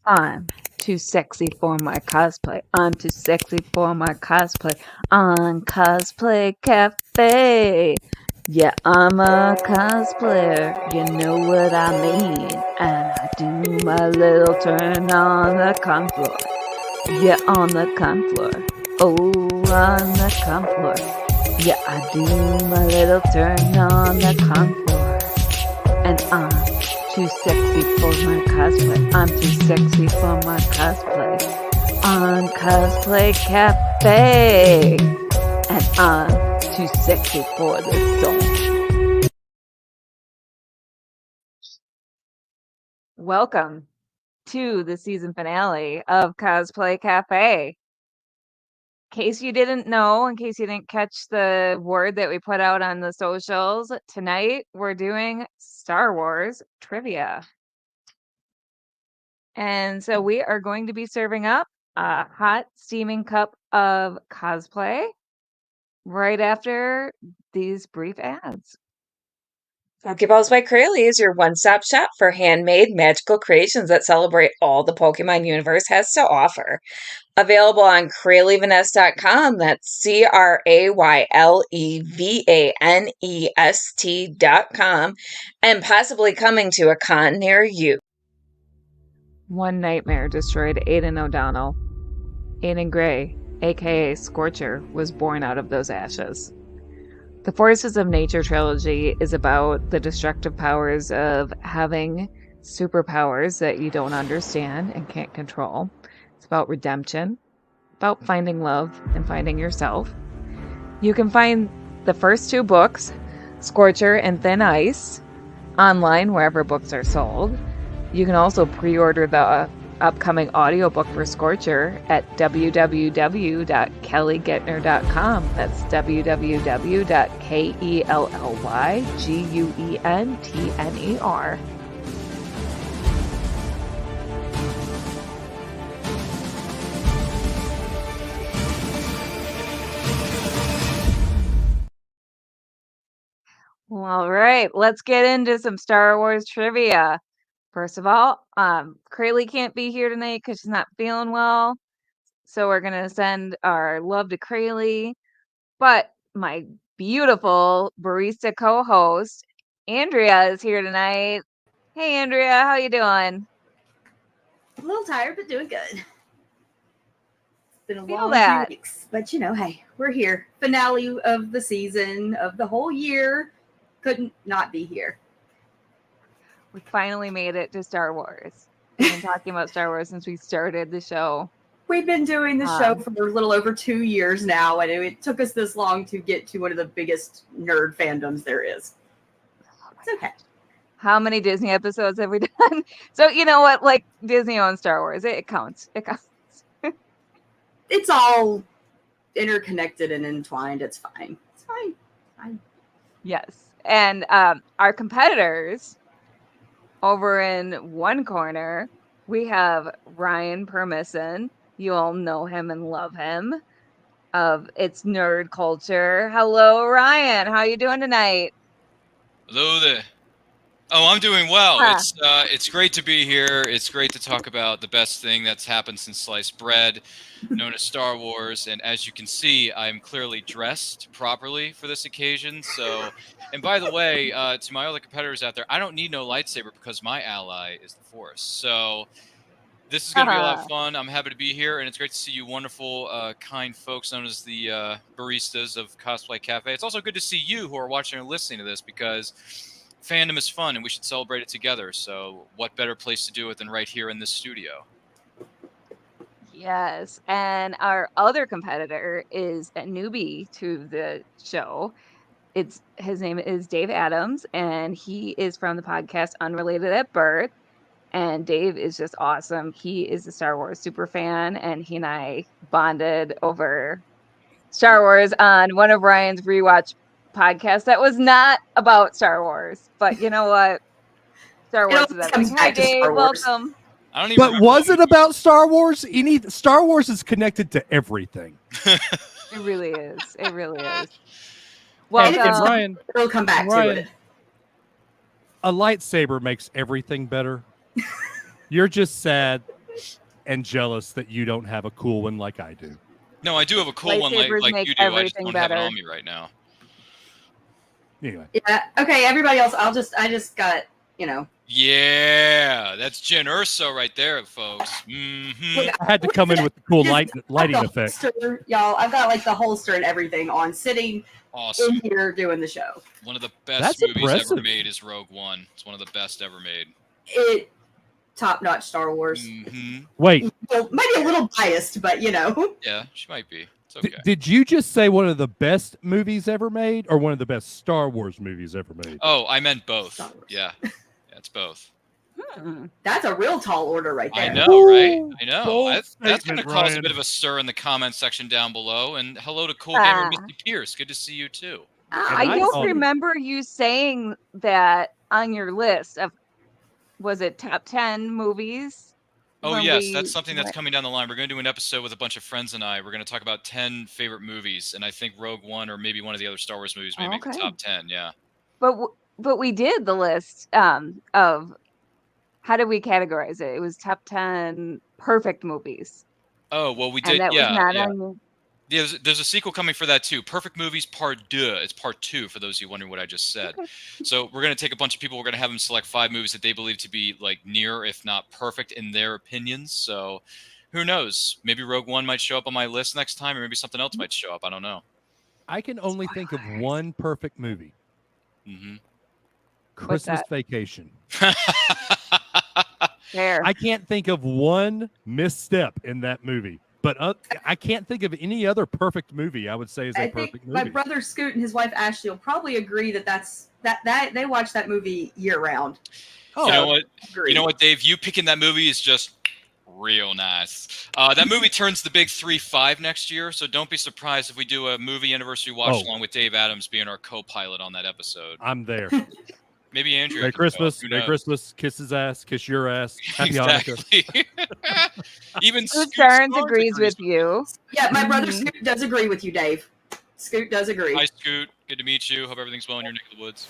I'm too sexy for my cosplay. I'm too sexy for my cosplay. On Cosplay Cafe. Yeah, I'm a cosplayer. You know what I mean. And I do my little turn on the con floor. Yeah, on the con floor. Oh, on the con floor. Yeah, I do my little turn on the con floor. And I'm too sexy for my cosplay. I'm too sexy for my cosplay. On Cosplay Cafe. And I'm too sexy for this song. Welcome to the season finale of Cosplay Cafe. In case you didn't know, in case you didn't catch the word that we put out on the socials, tonight we're doing Star Wars trivia. And so we are going to be serving up a hot steaming cup of cosplay right after these brief ads. Pokeballs by Crayle is your one-stop shop for handmade magical creations that celebrate all the Pokemon universe has to offer. Available on CrayleVanest.com, that's CrayleVanest.com, and possibly coming to a con near you. One nightmare destroyed Aidan O'Donnell. Aidan Gray, aka Scorcher, was born out of those ashes. The Forces of Nature trilogy is about the destructive powers of having superpowers that you don't understand and can't control. It's about redemption, about finding love and finding yourself. You can find the first two books, Scorcher and Thin Ice, online wherever books are sold. You can also pre-order the upcoming audiobook for Scorcher at www.kellyguentner.com. That's www.KELLYGUENTNER. Well, all right, let's get into some Star Wars trivia. First of all, Crayle can't be here tonight because she's not feeling well. So we're going to send our love to Crayle. But my beautiful barista co-host, Andrea, is here tonight. Hey, Andrea, how you doing? A little tired, but doing good. It's been a long few weeks, but hey, we're here. Finale of the season, of the whole year. Couldn't not be here. We finally made it to Star Wars. We've been talking about Star Wars since we started the show. We've been doing the show for a little over 2 years now, and it took us this long to get to one of the biggest nerd fandoms there is. It's okay. How many Disney episodes have we done? So you know what? Like, Disney owns Star Wars. It counts. It counts. It's all interconnected and entwined. It's fine. It's fine. Yes. And our competitors over in one corner, we have Ryan Permison. You all know him and love him. Of It's Nerd Culture. Hello, Ryan. How you doing tonight? Hello there. Oh, I'm doing well. It's great to be here. It's great to talk about the best thing that's happened since sliced bread, known as Star Wars. And as you can see, I'm clearly dressed properly for this occasion. So, and by the way, to my other competitors out there, I don't need no lightsaber because my ally is the Force. So this is going to be a lot of fun. I'm happy to be here, and it's great to see you wonderful, kind folks known as the Baristas of Cosplay Cafe. It's also good to see you who are watching and listening to this because fandom is fun, and we should celebrate it together. So what better place to do it than right here in this studio? Yes, and our other competitor is a newbie to the show. His name is Dave Adams, and he is from the podcast Unrelated at Birth. And Dave is just awesome. He is a Star Wars super fan, and he and I bonded over Star Wars on one of Ryan's rewatch podcasts that was not about Star Wars. But you know what? Star Wars is everything. Hi, Dave. Welcome. I don't even But was it about Star Wars? Star Wars is connected to everything. It really is. It really is. Well, Ryan, we'll come back to it. A lightsaber makes everything better. You're just sad. and jealous that you don't have a cool one like I do. No, I do have a cool one like Lightsabers make you do. I just everything don't have it better. on me right now. Anyway, Yeah. Okay. Everybody else, I just got, Yeah, that's Jen Urso right there, folks. I had to come in with the cool lighting effect. Holster, y'all. I've got like the holster and everything on, sitting Awesome. in here doing the show. One of the best That's movies impressive. ever made is Rogue One. It's one of the best ever made. Top-notch Star Wars. Wait, Well, maybe a little biased, but Yeah, she might be. It's okay. did you just say one of the best movies ever made, or one of the best Star Wars movies ever made? Oh, I meant both. Star Wars. Yeah, it's both. That's a real tall order right there. I know, right? I know. bold That's going to statement, cause a Ryan. bit of a stir in the comment section down below. And hello to Cool Gamer Misty Pierce. Good to see you too. I I don't saw- remember you saying that on your list of, was it top 10 movies? Oh, when yes, we that's something that's went- coming down the line. We're going to do an episode with a bunch of friends and I. We're going to talk about 10 favorite movies, and I think Rogue One or maybe one of the other Star Wars movies may make the Okay. top 10. Yeah. But we did the list of, how did we categorize it? It was top 10 perfect movies. Oh, well, we And did. that Yeah. was not Yeah. on. Yeah, there's a sequel coming for that too. Perfect Movies Part 2. It's Part 2 for those of you wondering what I just said. Okay. So we're going to take a bunch of people. We're going to have them select 5 movies that they believe to be like near, if not perfect, in their opinions. So who knows? Maybe Rogue One might show up on my list next time, or maybe something else might show up. I don't know. I can only think of one perfect movie: Hmm. Christmas that? Vacation. There. I can't think of one misstep in that movie, but I can't think of any other perfect movie I would say is a I perfect think movie. my brother Scoot and his wife Ashley will probably agree that they watch that movie year round. Oh, You know what? Agree. You know what, Dave? You picking that movie is just real nice. That movie turns the big 3-5 next year, so don't be surprised if we do a movie anniversary watch along with Dave Adams being our co-pilot on that episode. I'm there. Maybe Andrea. Merry can go. Christmas. Who Merry knows? Christmas. Kiss his ass. Kiss your ass. Happy Hanukkah. Exactly. Even Scoot Scoot Starnes Starnes agrees with you. Yeah, my brother Mhm. Scoot does agree with you, Dave. Scoot does agree. Hi, Scoot. Good to meet you. Hope everything's well in your neck of the woods.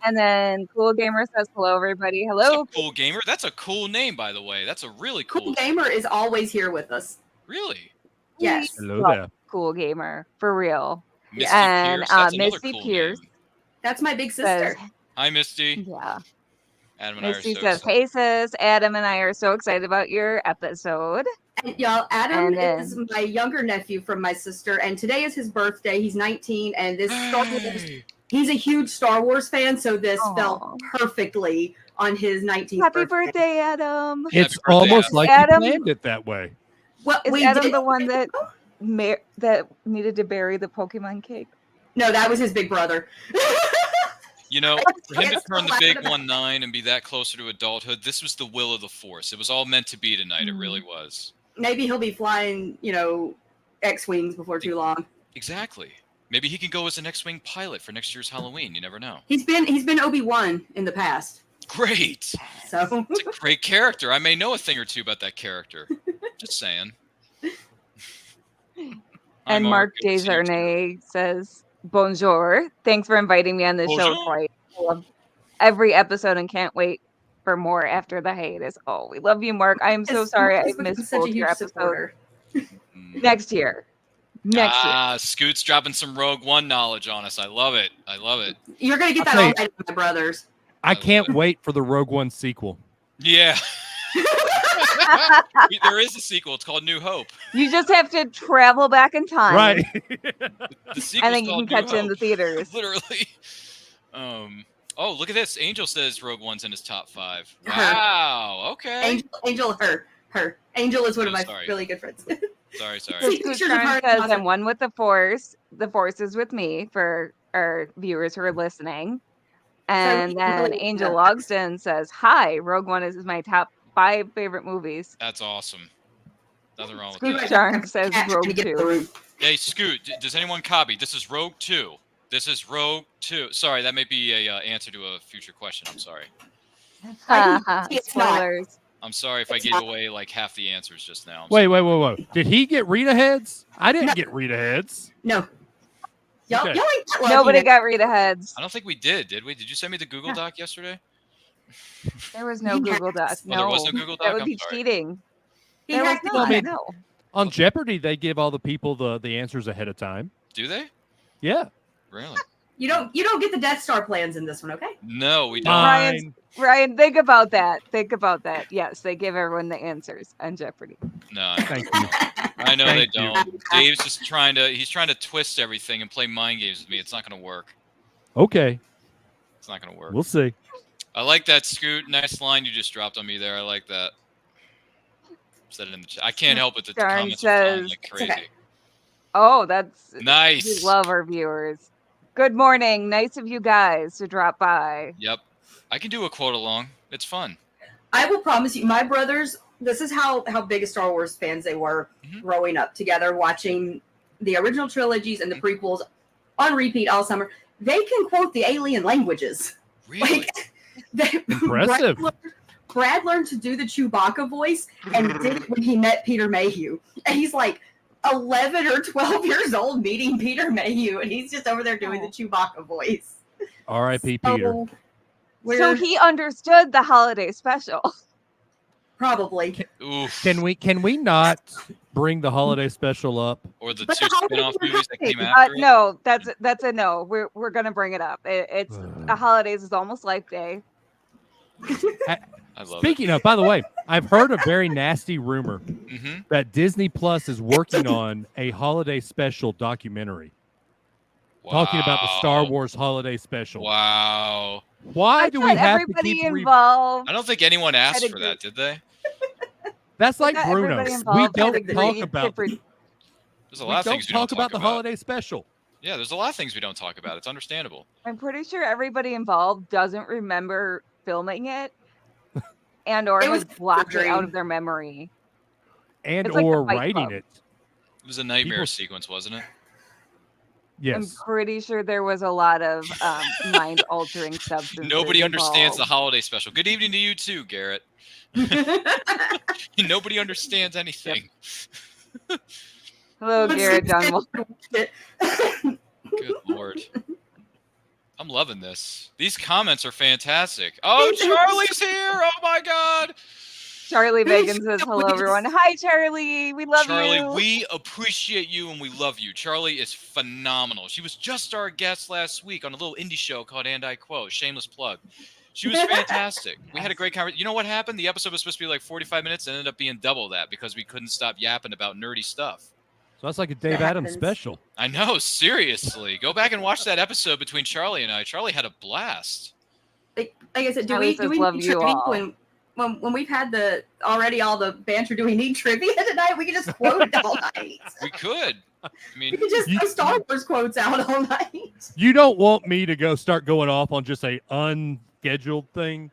And then Cool Gamer says hello, everybody. That's Hello. a cool gamer. That's a cool name, by the way. That's a really cool. Cool Gamer is always here with us. Really, Yes. Hello Love there. Cool Gamer for real. Misty And, Pierce. That's another Misty cool Pierce. name. That's my big Says, sister. Hi, Misty. yeah. Adam and I are Misty so says, excited. hey sis, Adam and I are so excited about your episode. And y'all, Adam And is my younger nephew from my sister, and today is his birthday. He's 19, and this Star Wars, Hey. he's a huge Star Wars fan, so this Aw. fell perfectly on his 19th Happy birthday, Adam. It's birthday, almost Adam. like Adam- you planned it that way. Well, Is we Adam did- the one that that needed to bury the Pokemon cake? No, that was his big brother. You know, for him to Yes, turn the laugh big about- 1-9 and be that closer to adulthood, this was the will of the Force. It was all meant to be tonight. It really was. Maybe he'll be flying, X-wings before too long. Exactly. Maybe he can go as an X-wing pilot for next year's Halloween. You never know. He's been Obi-Wan in the past, Great. so It's a great character. I may know a thing or two about that character. Just saying. Hi, And Mark Good to see you, too. Desjardins says, bonjour. Thanks for inviting me on this show Bonjour. twice. I love every episode and can't wait for more after the hiatus. Oh, we love you, Mark. I am so It's- sorry I it's become missed such a both huge your episodes. supporter. Mm. Next year. Next year. Ah, Scoot's dropping some Rogue One knowledge on us. I love it. I love it. You're gonna get that I'll all tell right with my brothers. I can't wait for the Rogue One sequel. Yeah. There is a sequel. It's called New Hope. You just have to travel back in time. Right. The sequel's And then you called can catch New it in the Hope. theaters. Literally. Oh, look at this. Angel says Rogue One's in his top 5. Her. Wow. Okay. Angel, her. Angel is one of Oh, my sorry. really good friends. Sorry. So See, Scoot pictures of her Starnes in the says, closet. I'm one with the Force. The Force is with me for our viewers who are listening. And we then really- Angel Logston says, hi, Rogue One is my top 5 favorite movies. That's awesome. Nothing wrong with Scoot that. Starnes says Cat Rogue trying to get 2. in the room. Hey, Scoot, does anyone copy? This is Rogue 2. This is Rogue 2. Sorry, that may be a answer to a future question. I'm sorry. It's not. Spoilers. I'm sorry if I It's gave not. away like half the answers just now. I'm Wait. Did he get Rita heads? I didn't get Rita heads. No. Y'all Okay. ain't that lucky. Nobody got Rita heads. I don't think we did we? Did you send me the Google Doc yesterday? There was no You Google Doc. Oh, there was No, no Google that Doc? would I'm be sorry. cheating. He There was hacked the not. game. No. On Jeopardy, they give all the people the answers ahead of time. Do they? Yeah. Really? You don't get the Death Star plans in this one, okay? No, we don't. Ryan, think about that. Think about that. Yes, they give everyone the answers on Jeopardy. No, Thank you. I know Thank they you. don't. Dave's just trying to twist everything and play mind games with me. It's not going to work. Okay. It's not going to work. We'll see. I like that, Scoot. Nice line you just dropped on me there. I like that. Said it in the chat. I can't help it. The Starnes comments are flying says- like crazy. Okay. Oh, that's Nice. We love our viewers. Good morning. Nice of you guys to drop by. Yep. I can do a quote along. It's fun. I will promise you, my brothers, this is how big of Star Wars fans they were growing up together, watching the original trilogies and the prequels on repeat all summer. They can quote the alien languages. Really? Impressive. Brad learned to do the Chewbacca voice and did it when he met Peter Mayhew. And he's like 11 or 12 years old meeting Peter Mayhew, and he's just over there doing the Chewbacca voice. R.I.P. Peter. So he understood the holiday special. Probably. Oof. Can we not bring the holiday special up? Or the But two the holiday spin-off was movies that came great. after it? No, that's a no. We're gonna bring it up. It's the holidays is almost Life Day. I love Speaking of, by the way, I've heard a very nasty rumor it. that Disney Plus is working on a holiday special documentary talking about the Star Wars holiday special. Wow. Why I do thought we have to everybody keep involved? I don't think anyone asked I'd for that, did they? That's like Not Bruno. everybody We involved don't had talk agreed about. different- There's a We lot of don't things we don't talk about the holiday special. Yeah, there's a lot of things we don't talk about. It's understandable. I'm pretty sure everybody involved doesn't remember filming it, and or It has was blocked it out dream. of their memory. And It's like the or Fight writing Club. it. It was a nightmare People- sequence, wasn't it? I'm Yes. pretty sure there was a lot of mind-altering substances. Nobody understands the involved. holiday special. Good evening to you too, Garrett. Nobody understands anything. Hello, Garrett Dunwell. Good Lord. I'm loving this. These comments are fantastic. Oh, Charlie's here. Oh my God. Charlie Megan says hello, everyone. Hi, Charlie. We love Charlie, you. we appreciate you and we love you. Charlie is phenomenal. She was just our guest last week on a little indie show called And I Quote. Shameless plug. She was fantastic. We had a great conversation. You know what happened? The episode was supposed to be like 45 minutes and ended up being double that because we couldn't stop yapping about nerdy stuff. So that's like a Dave That Adams happens. special. I know, seriously. Go back and watch that episode between Charlie and I. Charlie had a blast. Like I said, do Charlie we says love need you trivia all. when we've had all the banter? Do we need trivia tonight? We can just quote it all night. We could. I mean, We can just throw Star Wars quotes out all night. You don't want me to start going off on just a unscheduled thing.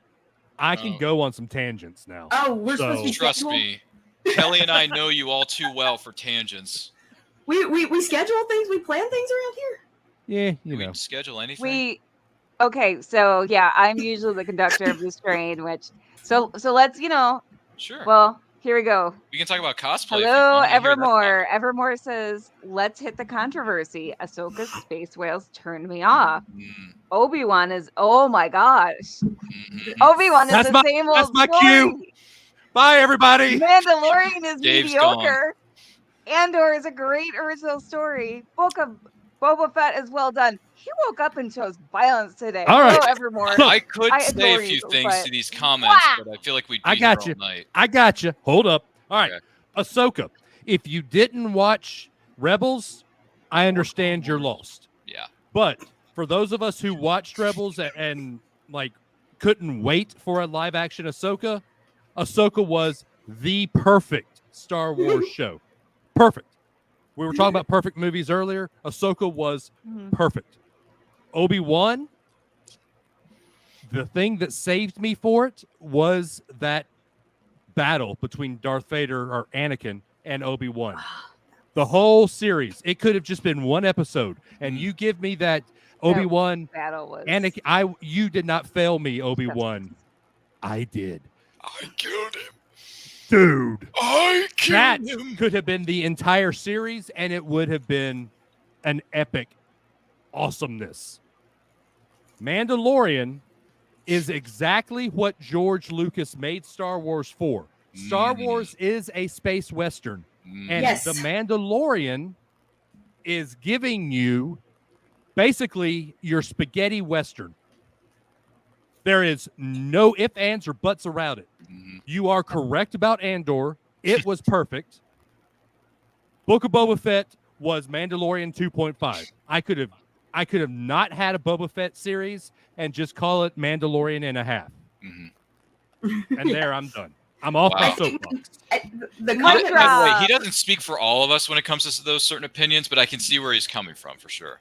I can No. go on some tangents now. Oh, we're supposed to be trust scheduled? me. Kelly and I know you all too well for tangents. We schedule things. We plan things around here. Yeah, We you know. can schedule anything. Okay, so yeah, I'm usually the conductor of this train, so let's, Sure. well, here we go. We can talk about cosplay. if you Hello, want to hear that Evermore. Evermore says, let's hit the controversy. Ahsoka's space whales turned me off. topic. Obi-Wan is, oh my gosh. Mhm. Obi-Wan is That's the my- same old that's my story. cue. Bye, everybody. Mandalorian is Dave's mediocre. Andor is a great original story. Book of Boba Fett is well done. He woke up and chose violence today. All right. Hello, Evermore. I could I say a adore few you, things but- to these comments, Wah! but I feel like we'd be I got here you. all night. I got you. Hold up. All right. Okay. Ahsoka, if you didn't watch Rebels, I understand you're lost. Yeah. But for those of us who watched Rebels and like couldn't wait for a live action Ahsoka was the perfect Star Wars show. Perfect. We were talking about perfect movies earlier. Ahsoka was Mhm. perfect. Obi-Wan, the thing that saved me for it was that battle between Darth Vader or Anakin and Obi-Wan. The whole series. It could have just been one episode. And you give me that Obi-Wan, Battle was Anakin. You did not fail me, Obi-Wan. I did. I killed him. Dude. I That killed him. could have been the entire series, and it would have been an epic awesomeness. Mandalorian is exactly what George Lucas made Star Wars for. Star Wars is a space western, and Yes. The Mandalorian is giving you basically your spaghetti western. There is no ifs, ands, or buts around it. You are correct about Andor. It was perfect. Book of Boba Fett was Mandalorian 2.5. I could have not had a Boba Fett series and just call it Mandalorian and a half. And there, I'm done. I'm off my soapbox. By the way, he doesn't speak for all of us when it comes to those certain opinions, but I can see where he's coming from for sure.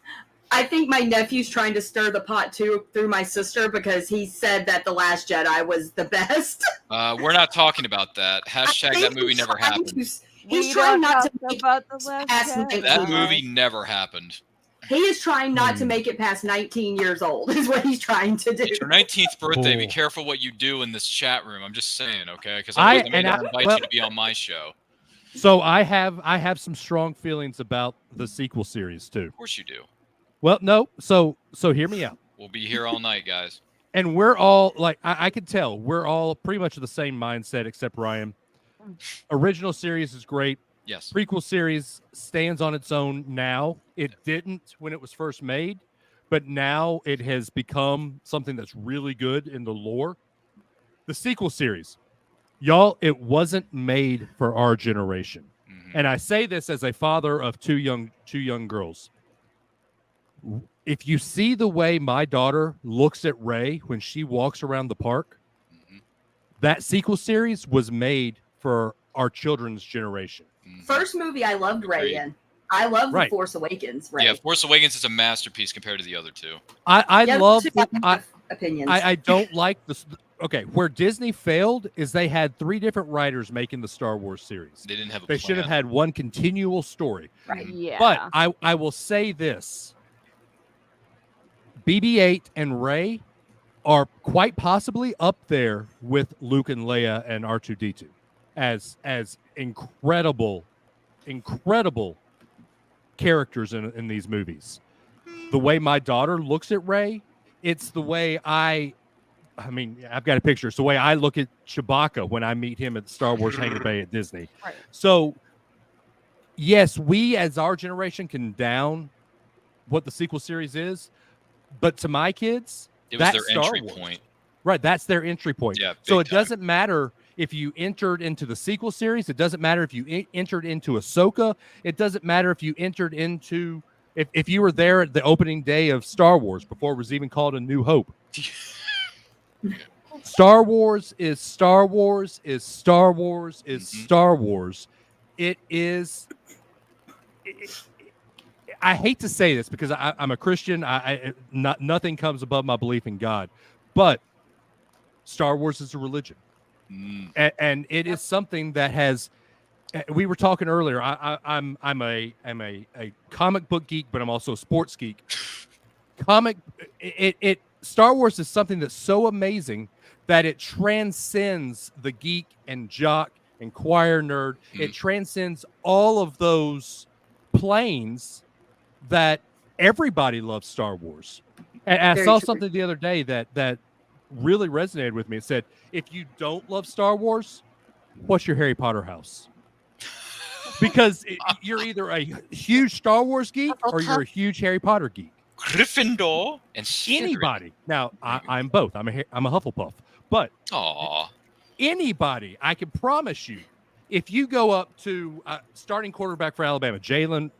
I think my nephew's trying to stir the pot too through my sister because he said that The Last Jedi was the best. We're not talking about that. Hashtag that movie never happened. He's trying not to make about the Last Jedi. That movie never happened. He is trying not to make it past 19 years old, is what he's trying to do. It's your 19th birthday. Be careful what you do in this chat room. I'm just saying, okay? Because I may not invite you to be on my show. So I have some strong feelings about the sequel series too. Of course you do. Well, no. So hear me out. We'll be here all night, guys. And we're all like, I can tell we're all pretty much of the same mindset except Ryan. Original series is great. Yes. Prequel series stands on its own now. It didn't when it was first made, but now it has become something that's really good in the lore. The sequel series, y'all, it wasn't made for our generation. And I say this as a father of two young girls. If you see the way my daughter looks at Rey when she walks around the park, that sequel series was made for our children's generation. First movie I loved Rey in. I love The Force Awakens. Rey. Yeah, Force Awakens is a masterpiece compared to the other two. I love opinions. I don't like this. Okay, where Disney failed is they had 3 different writers making the Star Wars series. They didn't have a They should have had one continual story. Right. Yeah. But I will say this. BB-8 and Rey are quite possibly up there with Luke and Leia and R2-D2 as incredible characters in these movies. The way my daughter looks at Rey, it's the way I mean, I've got a picture. It's the way I look at Chewbacca when I meet him at Star Wars Hangar Bay at Disney. Right. So, yes, we as our generation can down what the sequel series is, but to my kids, it was their Star entry Wars. point. Right, that's their entry point. Yeah, so it doesn't matter if you entered into the sequel series. It doesn't matter if you entered into Ahsoka. It doesn't matter if you entered into if you were there at the opening day of Star Wars before it was even called A New Hope. Star Wars is Star Wars is Star Wars is Star Wars. It is. I hate to say this because I'm a Christian. Nothing comes above my belief in God, but Star Wars is a religion, and it is something that has. We were talking earlier. I'm a comic book geek, but I'm also a sports geek. Star Wars is something that's so amazing that it transcends the geek and jock and choir nerd. It transcends all of those planes that everybody loves Star Wars. And I saw something the other day that really resonated with me. It said, if you don't love Star Wars, what's your Harry Potter house? Because you're either a huge Star Wars geek or you're a huge Harry Potter geek. Gryffindor and Slytherin. Anybody. Now, I'm both. I'm a Hufflepuff. But anybody, I can promise you, if you go up to starting quarterback for Alabama, Jalen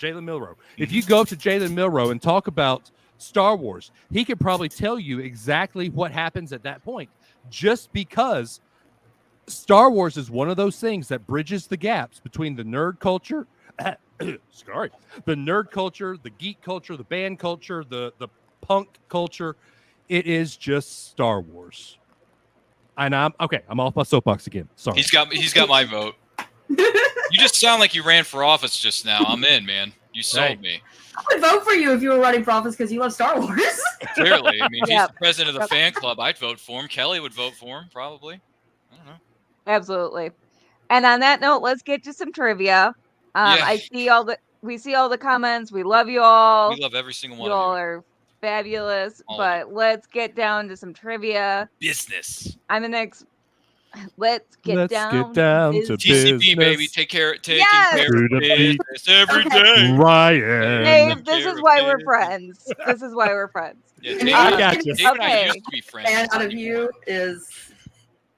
Milroe, if you go up to Jalen Milroe and talk about Star Wars, he could probably tell you exactly what happens at that point, just because Star Wars is one of those things that bridges the gaps between the nerd culture, the nerd culture, the geek culture, the band culture, the punk culture. It is just Star Wars. And I'm off my soapbox again. Sorry. He's got my vote. You just sound like you ran for office just now. I'm in, man. You sold me. I would vote for you if you were running for office because you love Star Wars. Clearly. I mean, he's the president of the fan club. I'd vote for him. Kelly would vote for him, probably. I don't know. Absolutely. And on that note, let's get to some trivia. We see all the comments. We love you all. We love every single one you of you. all are fabulous. All but let's get down to some trivia. Business. I'm gonna Let's get down to TCB, baby. business. Taking care Yes! To of the beat. business every Okay. day. Ryan. Dave, this care is of why we're business. friends. This is why we're friends. Yeah, I got you. Dave and I Okay. used to be friends. Fan not out of you anymore. is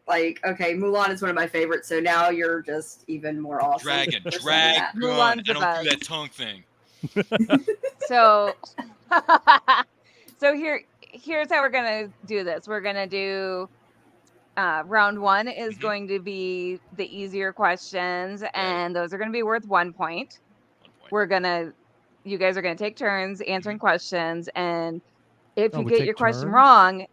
like, okay, Mulan is one of my favorites, so now you're just even more awesome. Dragon. Mulan's I the don't best. do that tongue thing. So, so here's how we're gonna do this. We're gonna do round one is Mhm. going to be the easier questions, and those are gonna be worth 1 point. 1 point. You guys are gonna take turns answering questions, and if Oh, you we get take your question turns? wrong,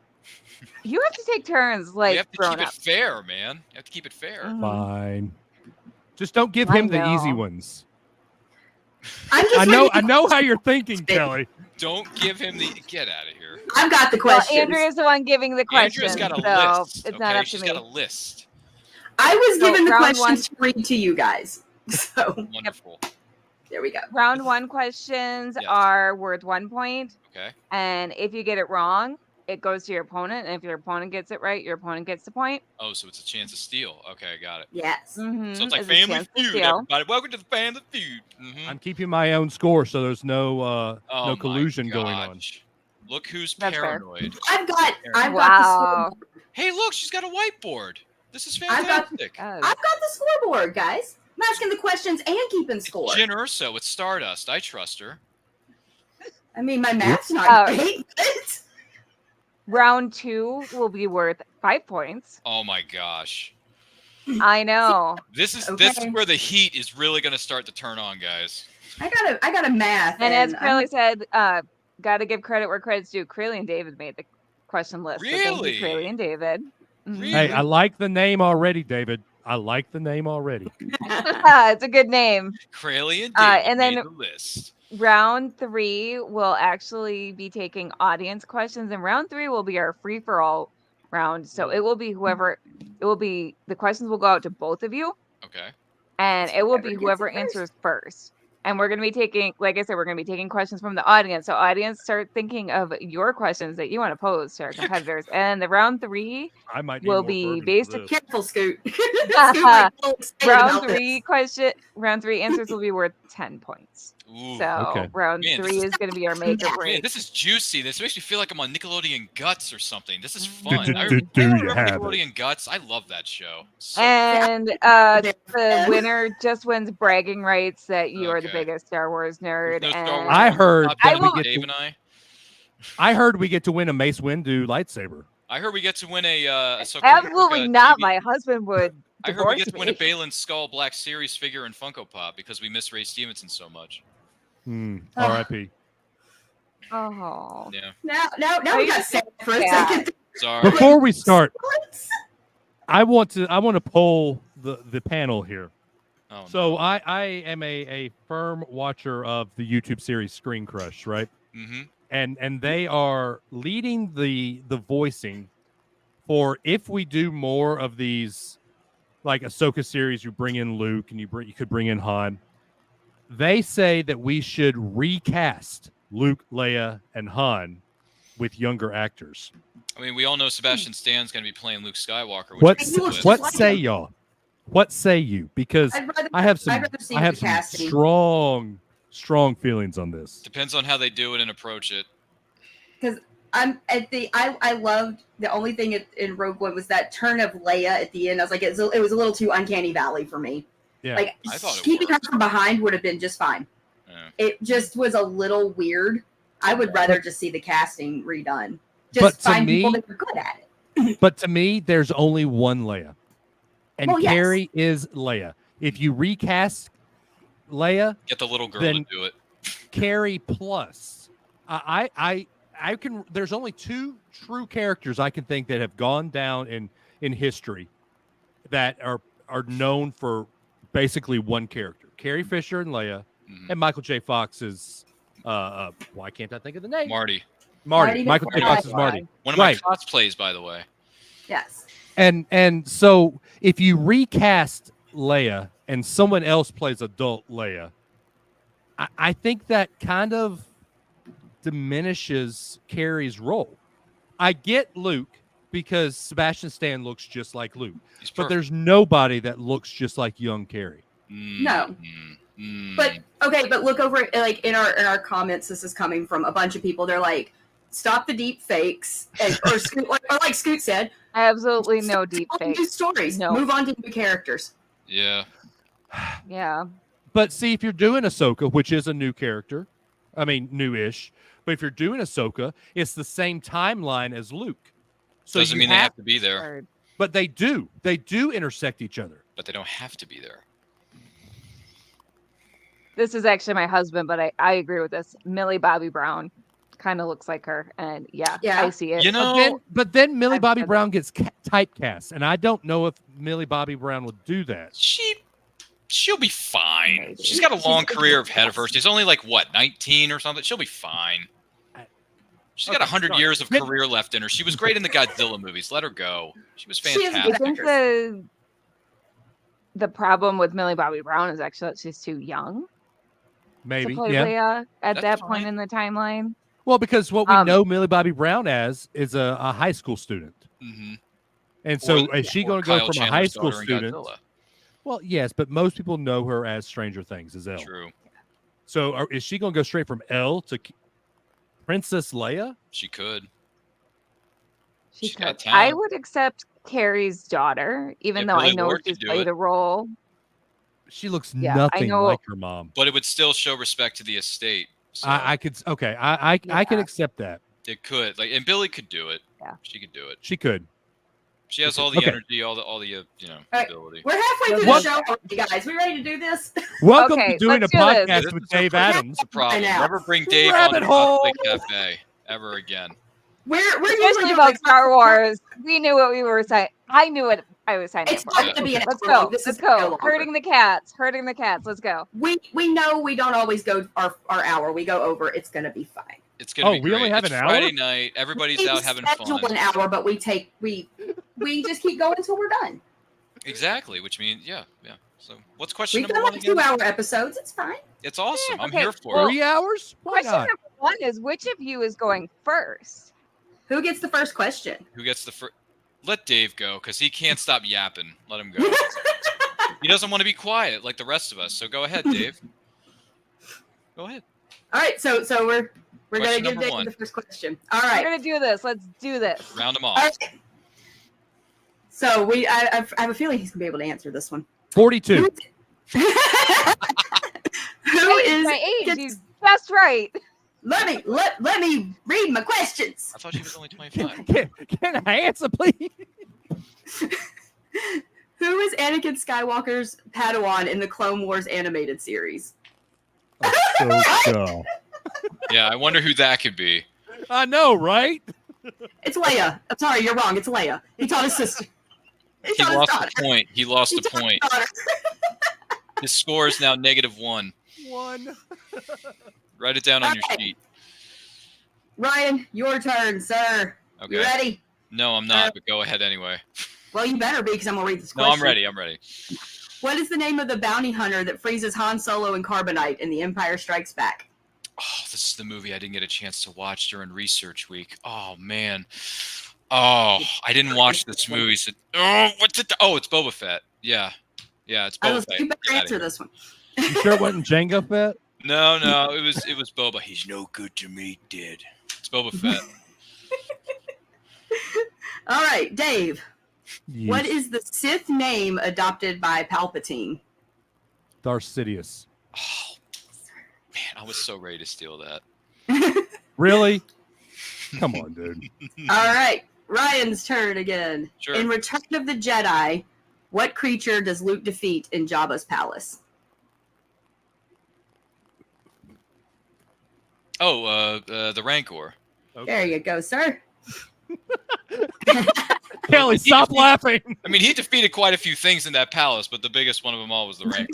you have to take turns We like have to grown keep it up. fair, man. You have to keep it fair. Mhm. Fine. Just don't give I him the easy know. ones. I'm just I know how you're thinking, Kelly. Don't give him the. Get out of here. I've got the Well, questions. Andrea's the one giving the questions, Andrea's got a so list. it's Okay, not up to she's me. got a list. I was So, given the round questions to read to you guys. So Wonderful. there we go. Round one questions Yes. are worth 1 point, Okay. and if you get it wrong, it goes to your opponent, and if your opponent gets it right, your opponent gets the point. Oh, so it's a chance to steal. Okay, I got it. Yes. Mm-hmm. So it's like It's a Family chance to Feud, steal. everybody. Welcome to the Family Feud. Mhm. I'm keeping my own score, so there's no Oh no my collusion going on. gosh. Look who's That's fair. paranoid. I've got the Wow. scoreboard. Hey, look, she's got a whiteboard. This is I've got- fantastic. I've got the scoreboard, guys. I'm asking the questions and keeping score. Jen Urso with Stardust. I trust her. I mean, my math's Oh. not great. But Round two will be worth 5 points. Oh my gosh. I know. This is Okay. where the heat is really going to start to turn on, guys. I got a math. And as I'm- Crayle said, got to give credit where credit's due. Crayle and David made the question list. So thank Really? you, Crayle and David. Mhm. Really? Hey, I like the name already, David. I like the name already. It's a good name. Crayle and David And then- made the list. Round three will actually be taking audience questions, and round three will be our free for all round. So it will be the questions will go out to both of you, Okay. and it will be Whoever gets whoever it first. answers first. And we're going to be taking, like I said, we're going to be taking questions from the audience. So audience, start thinking of your questions that you want to pose to our competitors. And the round three, I might need will more be bourbon for basic- this. Careful, Scoot. Scoot might be excited round three answers will be worth 10 points. Ooh. So Okay. round Man, this three is- is going to be our make or Man, break. this is juicy. This makes me feel like I'm on Nickelodeon Guts or something. This is Do- fun. do- I do you remember have it? Nickelodeon Guts. I love that show. So And the Yeah. winner just wins bragging rights that you are the Okay. biggest Star Wars there's nerd. no Star and Wars I on heard top I ten will- with get Dave to- and I. I heard we get to win a Mace Windu lightsaber. I heard we get to win a Ahsoka- absolutely Ahsoka not. TV My husband would I heard we divorce get to win a me. Balin Skull Black Series figure and Funko Pop because we miss Ray Stevenson so much. R.I.P. Oh, Yeah. Now Are we you got sad for a sad? second. Sorry. Before we start, I want to poll the panel here. Oh, So no. I am a firm watcher of the YouTube series Screen Crush, right? Mm-hmm. And they are leading the voicing for if we do more of these like Ahsoka series, you bring in Luke and you could bring in Han. They say that we should recast Luke, Leia, and Han with younger actors. I mean, we all know Sebastian Stan's going to be playing Luke Skywalker. Which What is good. what say y'all? What say you? Because I'd rather, I have I'd rather see I have the some casting. strong feelings on this. Depends on how they do it and approach it. I loved the only thing in Rogue One was that turn of Leia at the end. I was like, it was a little too uncanny valley for me. Yeah. Like I thought it keeping her worked. from behind would have been just fine. Yeah. It just was a little weird. I would rather just see the casting redone. But Just to find people me- that are good at it. But to me, there's only one Leia, and Well, yes. Carrie is Leia. If you recast Leia, Get the little girl Then- to do it. Carrie plus, I can. There's only two true characters I can think that have gone down in history that are known for basically one character: Carrie Fisher and Leia, Mhm. and Michael J. Fox's. Why can't I think of the name? Marty. Marty Michael J. McFly. Fox is Marty. One of my Right. cosplays, by the way. Yes. And so if you recast Leia and someone else plays adult Leia, I think that kind of diminishes Carrie's role. I get Luke because Sebastian Stan looks just like Luke. He's But perfect. there's nobody that looks just like young Carrie. No. But okay, but look over like in our comments. This is coming from a bunch of people. They're like, "Stop the deep fakes," or like Scoot said, Absolutely no "Stop deep telling fake. new stories. No. Move on to new characters." Yeah. Yeah. But see, if you're doing Ahsoka, which is a new character, I mean, new-ish, but if you're doing Ahsoka, it's the same timeline as Luke. So Doesn't mean they have to be there. But they do. They do intersect each other. But they don't have to be there. This is actually my husband, but I agree with this. Millie Bobby Brown kind of looks like her, and Yeah. I see it. You know, But then Millie I've Bobby said Brown gets typecast, and I don't know if Millie Bobby Brown would do that. she'll be fine. Maybe. She's got a long career ahead of her. She's only like what, 19 or something. She'll be fine. She's got 100 years of career left in her. She was great in the Godzilla movies. Let her go. She was She is a fantastic. I think the problem with Millie Bobby Brown is actually that she's too young Maybe, to play yeah. Leia at That's that point fine. in the timeline. Well, because what we know Millie Bobby Brown as is a high school student. Mm-hmm. And so is she going to go Kyle from a high Chandler's school daughter in student? Godzilla. Well, yes, but most people know her as Stranger Things, as Elle. True. So is she going to go straight from Elle to Princess Leia? She could. She She's got could. I talent. would accept Carrie's daughter, even Yeah, though I Billy know Ward she's could do played it. a role. She looks Yeah, I nothing know- like her mom. But it would still show respect to the estate. So I could okay. I can Yeah. accept that. it could. And Billy could do it. Yeah. She could do it. She could. She has all the Okay. energy, all the right. ability. We're halfway through What- the show already, guys. We ready to do this? Welcome Okay, to doing a let's do this. podcast This with is Dave our Adams. That's the problem. I know. Never bring Dave on Rabbit the hole. Cosplay Cafe ever again. We're usually Especially doing about like Star Wars. We knew what we were saying. I knew what I was signing It's up not for. going to be an Let's hour go. long. This Let's is gonna go. longer. Hurting the cats. Hurting the cats. Let's go. We know we don't always go our hour. We go over. It's going to be fine. It's gonna be we great. only have It's an hour? Friday night. Everybody's We out having schedule fun. an hour, but we just keep going until we're done. Exactly, which means yeah. So what's question We've number done one like again? 2-hour episodes. It's fine. It's awesome. Yeah, I'm okay, here for well- it. 3 hours? Why Question not? number one is, which of you is going first? Who gets the first question? Who gets the first? Let Dave go because he can't stop yapping. Let him go. He doesn't want to be quiet like the rest of us. So go ahead, Dave. Go ahead. All right, so we're gonna Question give number Dave one. the first question. All We're right. gonna do this. Let's do this. Round them All off. right. So I have a feeling he's gonna be able to answer this one. 42. Who Hey, is? my age? You guessed right. Let me read my questions. I thought she was only 25. Can I answer, please? Who is Anakin Skywalker's Padawan in the Clone Wars animated series? Ahsoka. Yeah, I wonder who that could be. I know, right? It's Leia. I'm sorry, you're wrong. It's Leia. He taught his sister. He taught his lost daughter. the point. He lost He the taught his point. daughter. His score is now -1. One. Write it down on your Okay. sheet. Ryan, your turn, sir. Okay. You ready? No, I'm not, but go ahead anyway. Well, you better be because I'm gonna read this No, question. I'm ready. I'm ready. What is the name of the bounty hunter that freezes Han Solo and Carbonite in The Empire Strikes Back? Oh, this is the movie I didn't get a chance to watch during research week. Oh man. Oh, I didn't watch this movie. So, what's it? Oh, it's Boba Fett. Yeah, it's I Boba was Fett. you better Get outta answer here. this one. You sure it wasn't Jango Fett? No, it was Boba. He's no good to me, Dad. It's Boba Fett. All right, Dave. What Yes. is the Sith name adopted by Palpatine? Darth Sidious? Oh man, I was so ready to steal that. Really? Come on, dude. All right, Ryan's turn again. Sure. In Return of the Jedi, what creature does Luke defeat in Jabba's palace? Oh, the Rancor. There you go, sir. Kelly, stop laughing. I mean, he defeated quite a few things in that palace, but the biggest one of them all was the Rancor.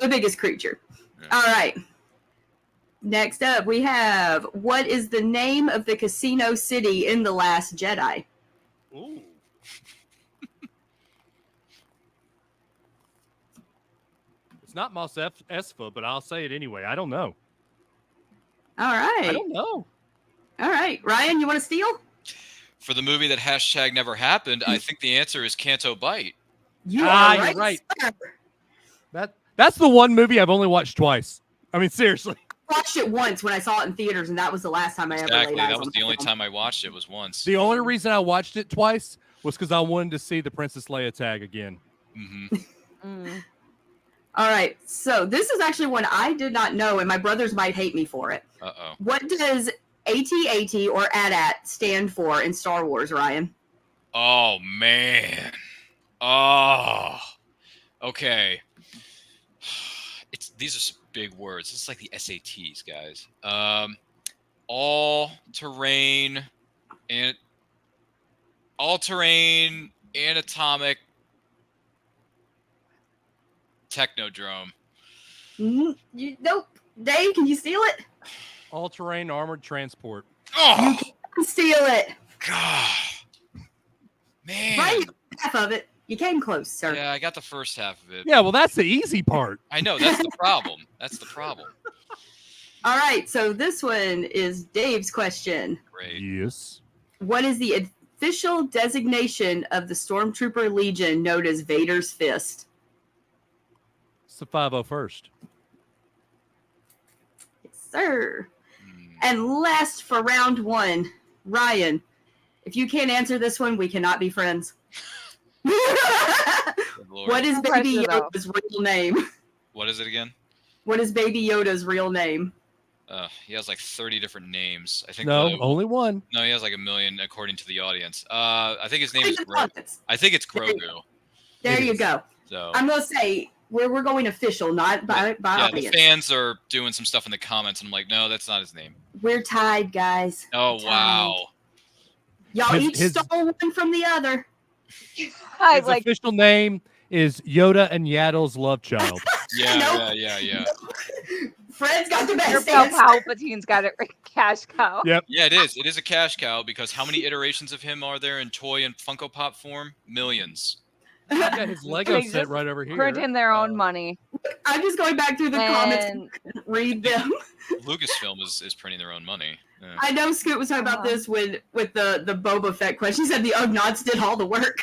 The biggest creature. Yeah. All right. Next up, we have what is the name of the casino city in The Last Jedi? Ooh. It's not Mos Espa, but I'll say it anyway. I don't know. All right. I don't know. All right. Ryan, you want to steal? for the movie that hashtag never happened, I think the answer is Canto Bite. You are right. You're right. Sir. That's the one movie I've only watched twice. I mean, seriously. I watched it once when I saw it in theaters, and that was the last time I ever laid eyes That on was that the only film. time I watched it was once. The only reason I watched it twice was because I wanted to see the Princess Leia tag again. All right, so this is actually one I did not know, and my brothers might hate me for it. Uh-oh. What does AT-AT or AT-AT stand for in Star Wars, Ryan? Oh, man. Oh. Okay. These are some big words. It's like the SATs, guys. All-terrain anatomic technodrome. Nope. Dave, can you steal it? All-terrain armored transport. Oh, You can steal it. God. Man. Right, half of it. You came close, sir. Yeah, I got the first half of it. Yeah, well, that's the easy part. I know. That's the problem. That's the problem. All right, so this one is Dave's question. Great. Yes. What is the official designation of the Stormtrooper Legion known as Vader's Fist? It's the 501st. Yes, sir. And last for round one, Ryan, if you can't answer this one, we cannot be friends. What is Baby Yoda's real name? What is it again? What is Baby Yoda's real name? He has like 30 different names. I think. No, only one. No, he has like 1 million according to the audience. I think his name is Grogu. I think it's Grogu. There you go. So I'm gonna say we're going official, not by audience. The fans are doing some stuff in the comments, and I'm like, no, that's not his name. We're tied, guys. Oh wow. Y'all each stole one from the other. His official name is Yoda and Yaddle's love child. Yeah. Fred's got the best answer. Palpatine's got it right. Cash cow. Yep. Yeah, it is. It is a cash cow because how many iterations of him are there in toy and Funko Pop form? Millions. I've got his Lego set right over here. Print in their own money. I'm just going back through the comments and read them. Lucasfilm is printing their own money. Yeah. I know Scoot was talking about this with the Boba Fett question. He said the Ugnaughts did all the work.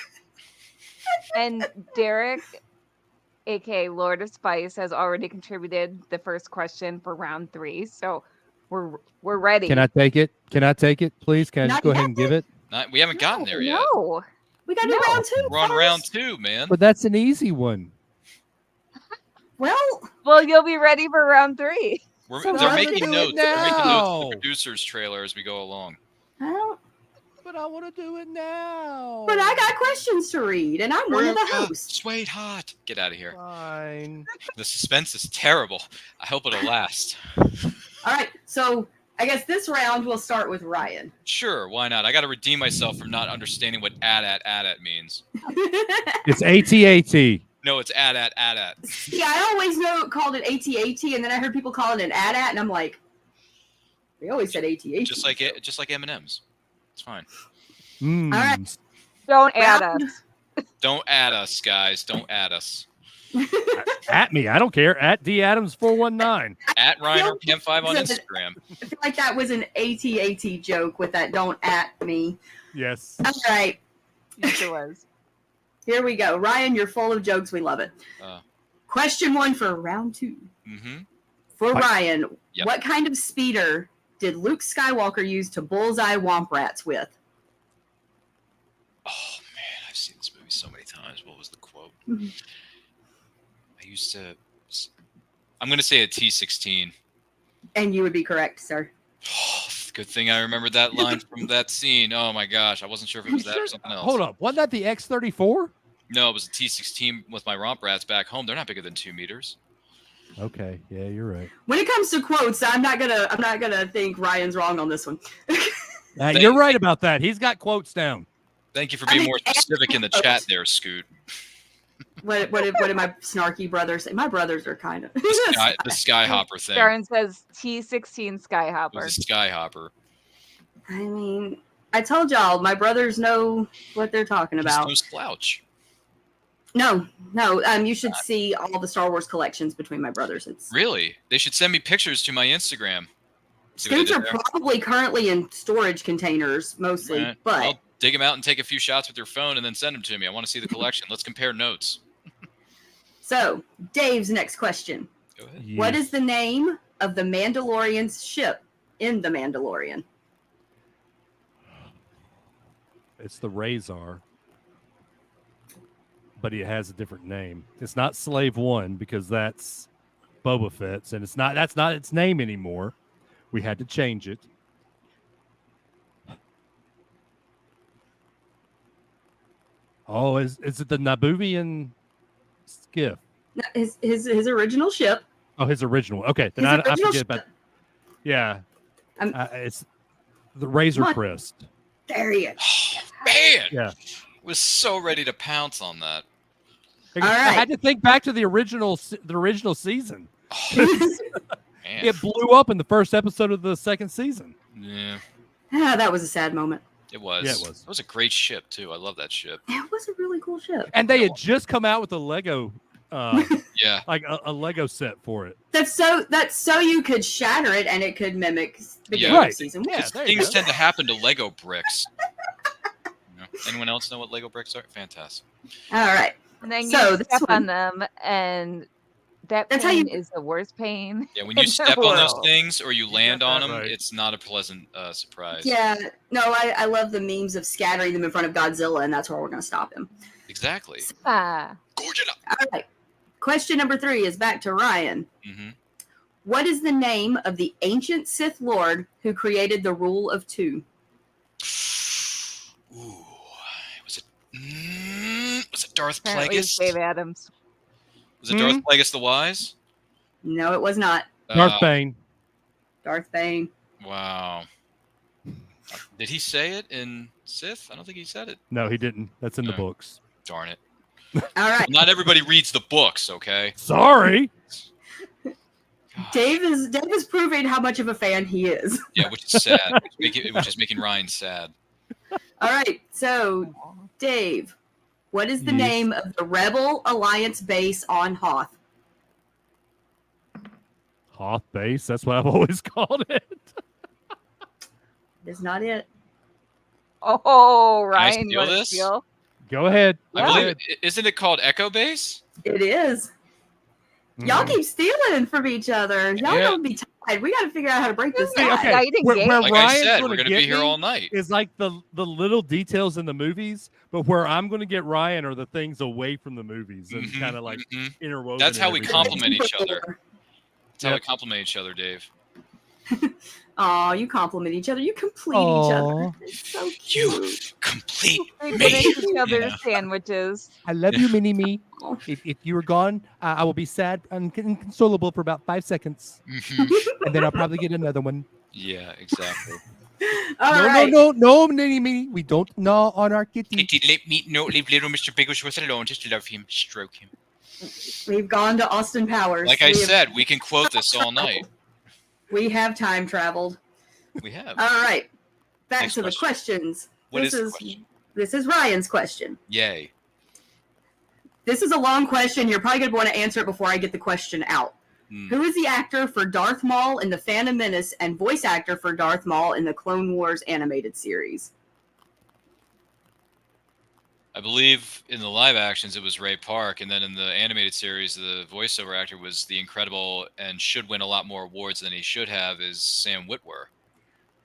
And Derek, aka Lord of Spice, has already contributed the first question for round 3. So we're ready. Can I take it? Please? Can I just go ahead and give it? We haven't gotten there yet. No. We got to do round 2. We're on round 2, man. But that's an easy one. Well, you'll be ready for round 3. They're making notes. They're making notes for the producer's trailer as we go along. But I want to do it now. But I got questions to read, and I'm one of the hosts. Sweetheart, get out of here. Fine. The suspense is terrible. I hope it'll last. All right, so I guess this round we'll start with Ryan. Sure, why not? I got to redeem myself from not understanding what AT-AT means. It's AT-AT. No, it's AT-AT. Yeah, I always called it AT-AT, and then I heard people call it an AT-AT, and I'm like, they always said AT-AT. Just like M&Ms. It's fine. All right. Don't add us. Don't add us, guys. Don't add us. At me. I don't care. At DAdams419. At Reiner Cam5 on Instagram. I feel like that was an AT-AT joke with that don't at me. Yes. All right. Yes, it was. Here we go. Ryan, you're full of jokes. We love it. Question 1 for round 2. Mm-hmm. For Ryan, what kind of speeder did Luke Skywalker use to bullseye womp rats with? Oh, man. I've seen this movie so many times. What was the quote? I'm going to say a T-16. And you would be correct, sir. Oh, good thing I remembered that line from that scene. Oh, my gosh. I wasn't sure if it was that or something else. Hold up. Wasn't that the X-34? No, it was a T-16 with my romp rats back home. They're not bigger than 2 meters. Okay, yeah, you're right. When it comes to quotes, I'm not gonna think Ryan's wrong on this one. You're right about that. He's got quotes down. Thank you for being more specific in the chat there, Scoot. What did my snarky brother say? My brothers are kind of the Skyhopper thing. Starnes says T-16 Skyhopper. It was a Skyhopper. I mean, I told y'all my brothers know what they're talking about. No slouch. No. You should see all the Star Wars collections between my brothers. Really? They should send me pictures to my Instagram. Scoots are probably currently in storage containers mostly, but dig them out and take a few shots with your phone and then send them to me. I want to see the collection. Let's compare notes. So, Dave's next question. Go ahead. What is the name of the Mandalorian's ship in The Mandalorian? It's the Razor, but it has a different name. It's not Slave One because that's Boba Fett's, and that's not its name anymore. We had to change it. Oh, is it the Nabooian skiff? No, his original ship. Oh, his original. Okay, then His I original forget about. ship. Yeah, Um, it's the Razor Come on. Crest. There you go. Man, Yeah, was so ready to pounce on that. I right. had to think back to the original season. Man. It blew up in the first episode of the second season. Yeah, That was a sad moment. it was. Yeah, it was. It was a great ship too. I love that ship. It was a really cool ship. And they had just come out with a Lego, Yeah. like a Lego set for it. That's so you could shatter it and it could mimic the Yeah. beginning Right. of season Yeah, one. there you Things go. tend to happen to Lego bricks. Anyone else know what Lego bricks are? Fantastic. All right. And then So you this step one- on them, and that That's how pain you- is the worst pain. Yeah, when in you the step on those world. things or you land on them, right. it's not a pleasant surprise. Yeah. No, I love the memes of scattering them in front of Godzilla, and that's where we're going to stop him. Exactly. Ah, Gorge it up. All right. Question number 3 is back to Ryan. Mm-hmm. What is the name of the ancient Sith Lord who created the Rule of Two? Ooh, was it Darth apparently it's Plagueis? Dave Adams. Was it Darth Plagueis the Wise? No, it was not. Darth Bane. Darth Bane. Wow. Did he say it in Sith? I don't think he said it. No, he didn't. That's in the No. books. Darn it. All right. Not everybody reads the books, okay? Sorry. Dave is proving how much of a fan he is. Yeah, which is sad. Which is making Ryan sad. All right. So, Dave, what is the Yes. name of the Rebel Alliance base on Hoth? Hoth Base. That's what I've always called it. That's not it. Oh, I Ryan, you steal want to this? steal? Go ahead. I Yeah. believe isn't it called Echo Base? It is. Y'all Mhm. keep stealing from each other. Y'all Yeah. don't be tied. We got to figure out how to break this Hey, tie. okay. I didn't Where get Like I Ryan's said, gonna we're going to get be here me all night. is like the little details in the movies, but where I'm going to get Ryan are the things away from the movies and Mhm, kind of like mhm. interwoven. That's in how we everything. compliment each other. That's how we Yep. compliment each other, Dave. Aw, you compliment each other. You complete each other. Aw. It's so You cute. complete They me. finish each other's Yeah. sandwiches. I love you, Mini Me. If you were gone, I will be sad and inconsolable for about 5 seconds, Mhm. and then I'll probably get another one. Yeah, exactly. All no, right. no, Mini Me. We don't gnaw on our kitty. Kitty, let me no, leave little Mr. Bigglesworth alone. Just love him, stroke him. We've gone to Austin Powers. Like I We have- said, we can quote this all night. we have time traveled. We have. All right. Back Next to the question. questions. What this is the is question? This is Ryan's question. Yay. This is a long question. You're probably going to want to answer it before I get the question out. Hmm. Who is the actor for Darth Maul in The Phantom Menace and voice actor for Darth Maul in the Clone Wars animated series? I believe in the live actions it was Ray Park, and then in the animated series, the voiceover actor was the incredible and should win a lot more awards than he should have is Sam Witwer.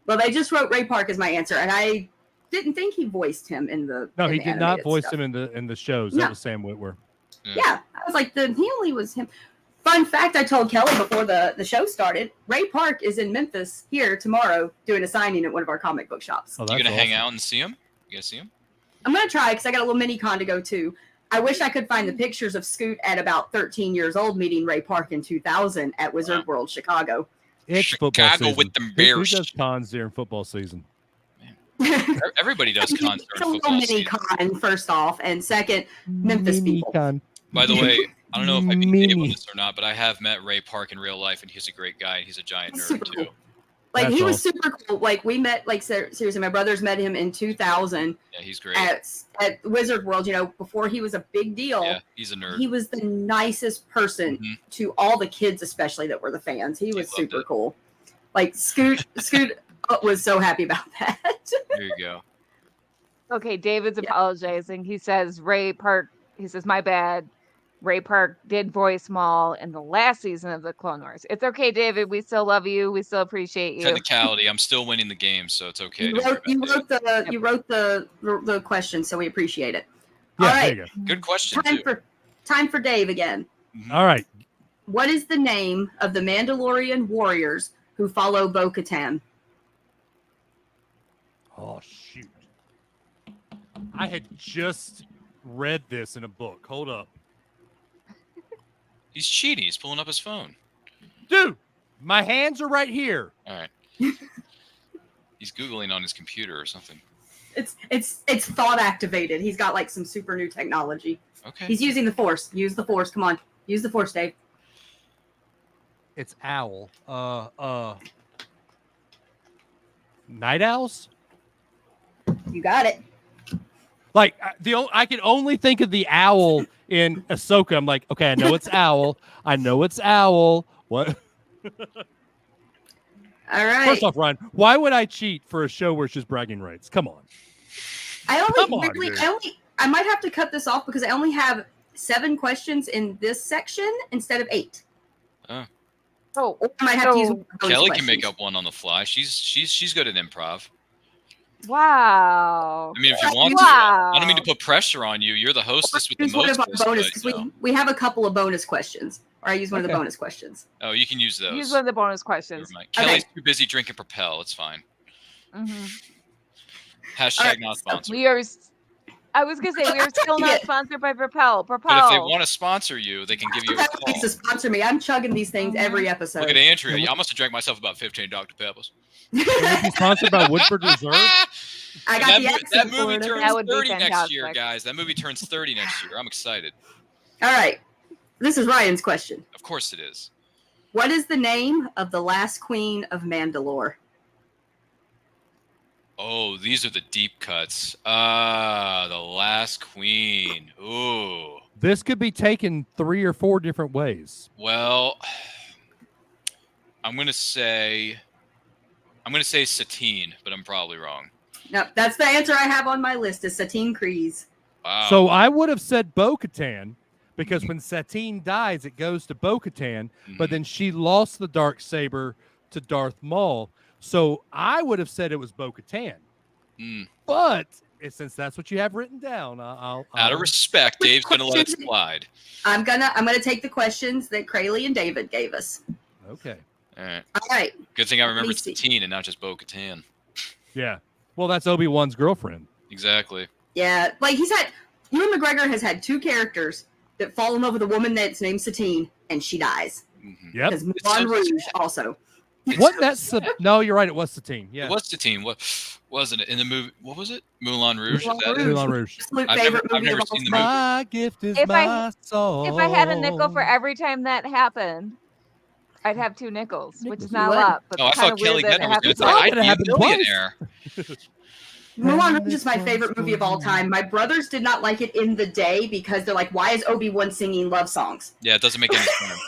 Well, they just wrote Ray Park as my answer, and I didn't think he voiced him in the. No, in he the did not animated voice stuff. him in the shows. No. That was Sam Witwer. Yeah, I was like, he only was him. Fun fact: I told Kelly before the show started. Ray Park is in Memphis here tomorrow doing a signing at one of our comic book shops. Oh, You that's gonna hang awesome. out and see him? You gonna see him? I'm gonna try because I got a little mini con to go to. I wish I could find the pictures of Scoot at about 13 years old meeting Ray Park in 2000 at Wizard World Chicago. It's football Chicago season. with them Who Bears. does cons during football season? Everybody does it's cons a during little football mini season. con, first off, and second, Memphis people. Mini-con. By the way, I don't know if I beat Dave on Mini. this or not, but I have met Ray Park in real life, and he's a great guy, and he's a giant He's nerd super too. cool. Like That's he was awesome. super cool. Like we met, like seriously, my brothers met him in 2000 Yeah, he's great. at Wizard World. You know, before he was a big deal. Yeah, he's a nerd. He was the nicest person Mhm. to all the kids, especially that were the fans. He was loved super it. cool. Like Scoot was so happy about that. There you go. Okay, David's Yeah. apologizing. He says Ray Park. He says my bad. Ray Park did voice Maul in the last season of the Clone Wars. It's okay, David. We still love you. We still appreciate you. Technicality. I'm still winning the game, so it's okay. You wrote the question, so we appreciate it. Yeah, All right. there you go. Good question. Time for Dave again. All right. What is the name of the Mandalorian warriors who follow Bo-Katan? Oh, shoot. I had just read this in a book. Hold up. He's cheating. He's pulling up his phone. Dude, my hands are right here. All right. He's Googling on his computer or something. It's thought activated. He's got like some super new technology. Okay. He's using the Force. Use the Force. Come on. Use the Force, Dave. It's owl. Night owls? You got it. Like I can only think of the owl in Ahsoka. I'm like, okay, I know it's owl. I know it's owl. What? All right. First off, Ryan, why would I cheat for a show where it's just bragging rights? Come on. I I might have to cut this off because I only have 7 questions in this section instead of 8. Oh, Or I might have to use one of those Kelly questions. can make up one on the fly. She's good at improv. wow. I mean, if you want to. I don't mean to put pressure on you. You're the hostess with the Use one of our mostest. bonus but, because we have a couple of bonus questions. Or I use one of the Okay. bonus questions. Oh, you can use those. Use one of the bonus Never questions. mind. Okay. Kelly's too busy drinking Propel. It's fine. Mm-hmm. Hashtag Alright, not so sponsored. We are. I was gonna say we are still not Yeah. sponsored by Propel. But if they Propel. want to sponsor you, they can give you a Propel call. needs to sponsor me. I'm chugging these things every episode. Look at Andrea. I must have drank myself about 15 Dr. Peppers. Can we be sponsored by Woodford Reserve? I got that, the accent that for movie it. turns That would be 30 next year, fantastic. guys. That movie turns 30 next year. I'm excited. All right. This is Ryan's question. Of course it is. What is the name of the last queen of Mandalore? Oh, these are the deep cuts. The Last Queen. Ooh. This could be taken 3 or 4 different ways. Well, I'm gonna say Satine, but I'm probably wrong. No, that's the answer I have on my list is Satine Kryze. Wow. So I would have said Bo-Katan because when Satine dies, it goes to Bo-Katan, but then she lost the Darksaber to Darth Maul. So I would have said it was Bo-Katan. Mm. But since that's what you have written down, I'll Out of respect, Dave's gonna let it slide. I'm gonna take the questions that Crayle and David gave us. Okay. All right. All right. Good thing I remembered see. Satine and not just Bo-Katan. Yeah. Well, that's Obi-Wan's girlfriend. Exactly. Yeah, like Ewan McGregor has had 2 characters that fall in love with a woman that's named Satine, and she dies. Mhm. Yep. Because It's Moulin so Rouge also. What? No, you're right. It was Satine. Yeah. It was Satine. What wasn't it in the movie? What was it? Moulin Rouge. Moulin Is that it? Rouge. Moulin Rouge. Absolute I've favorite never movie of all seen the time. movie. My gift is If I- my soul. If I had a nickel for every time that happened, I'd have 2 nickels, which is not a What? lot. But Oh, I it's kind thought of Kelly weird that Guentner it was going to happens. say, It's I'd gonna be a happen twice. millionaire. Moulin Rouge is my favorite movie of all time. My brothers did not like it in the day because they're like, why is Obi-Wan singing love songs? Yeah, it doesn't make any sense.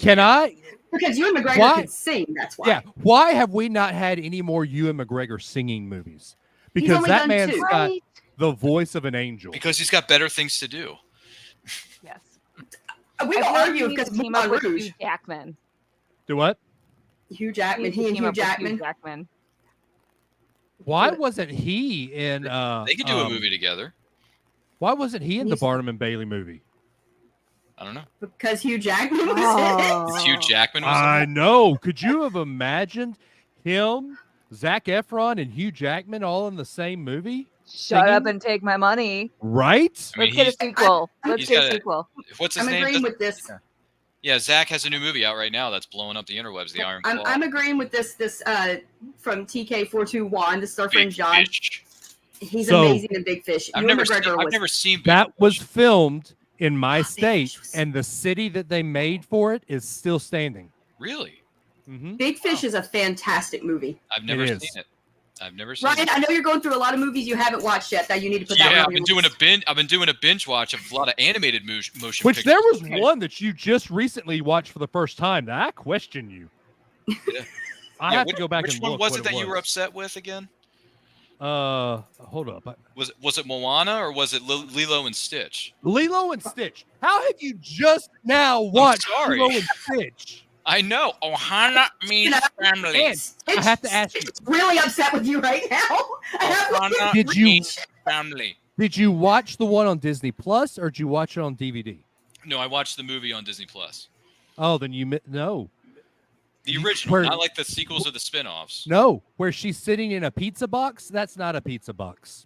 Can I? Because Ewan McGregor Why? can sing, that's why. Yeah. Why have we not had any more Ewan McGregor singing movies? He's Because only that done man's 2. got Right? the voice of an angel. Because he's got better things to do. Yes. We I can feel like argue he needs because to team up Moulin with Rouge. Hugh Jackman. Do what? Hugh Jackman. He He and needs to team Hugh up with Jackman. Jackman. Why wasn't he in? They could do a movie together. Why wasn't he in the He's- Barnum and Bailey movie? I don't know. Because Hugh Jackman was Oh. Hugh Jackman was I in it? know. Could you have imagined him, Zac Efron, and Hugh Jackman all in the same movie? Shut up Singing? and take my money. Right? I mean, Let's get a he's- sequel. Let's he's get got a a- sequel. What's it. his I'm name? agreeing with this. Yeah, Zach has a new movie out right now that's blowing up the interwebs. The Iron Claw. I'm agreeing with this from TK421. This is our friend Big John. Fish. He's So- amazing in Big Fish. I've Ewan never seen. McGregor I've was never seen. Big That was Fish. filmed in my Big state, Fish was- and the city that they made for it is still standing. Really. Mm-hmm. Big Fish is a fantastic movie. I've never is. seen it. I've never seen Ryan, it. I know you're going through a lot of movies you haven't watched yet that you need to put that Yeah, one I've on been your doing a list. binge. I've been doing a binge watch of a lot of animated motion Which pictures. there was one that you just recently watched for the first time that I question you. Yeah. I Yeah, have to go back which and one look. was what it that you were upset with again? Hold up. Was it Moana or was it Lilo and Stitch? Lilo and Stitch. How have you just now watched sorry. Lilo and Stitch? I know. Ohana means family. And I have to ask you. It's really upset with you right now. Ohana Did you- means family. Did you watch the one on Disney Plus or did you watch it on DVD? No, I watched the movie on Disney Plus. Oh, then no. The original, not like the sequels or the spin-offs. No, where she's sitting in a pizza box. That's not a pizza box.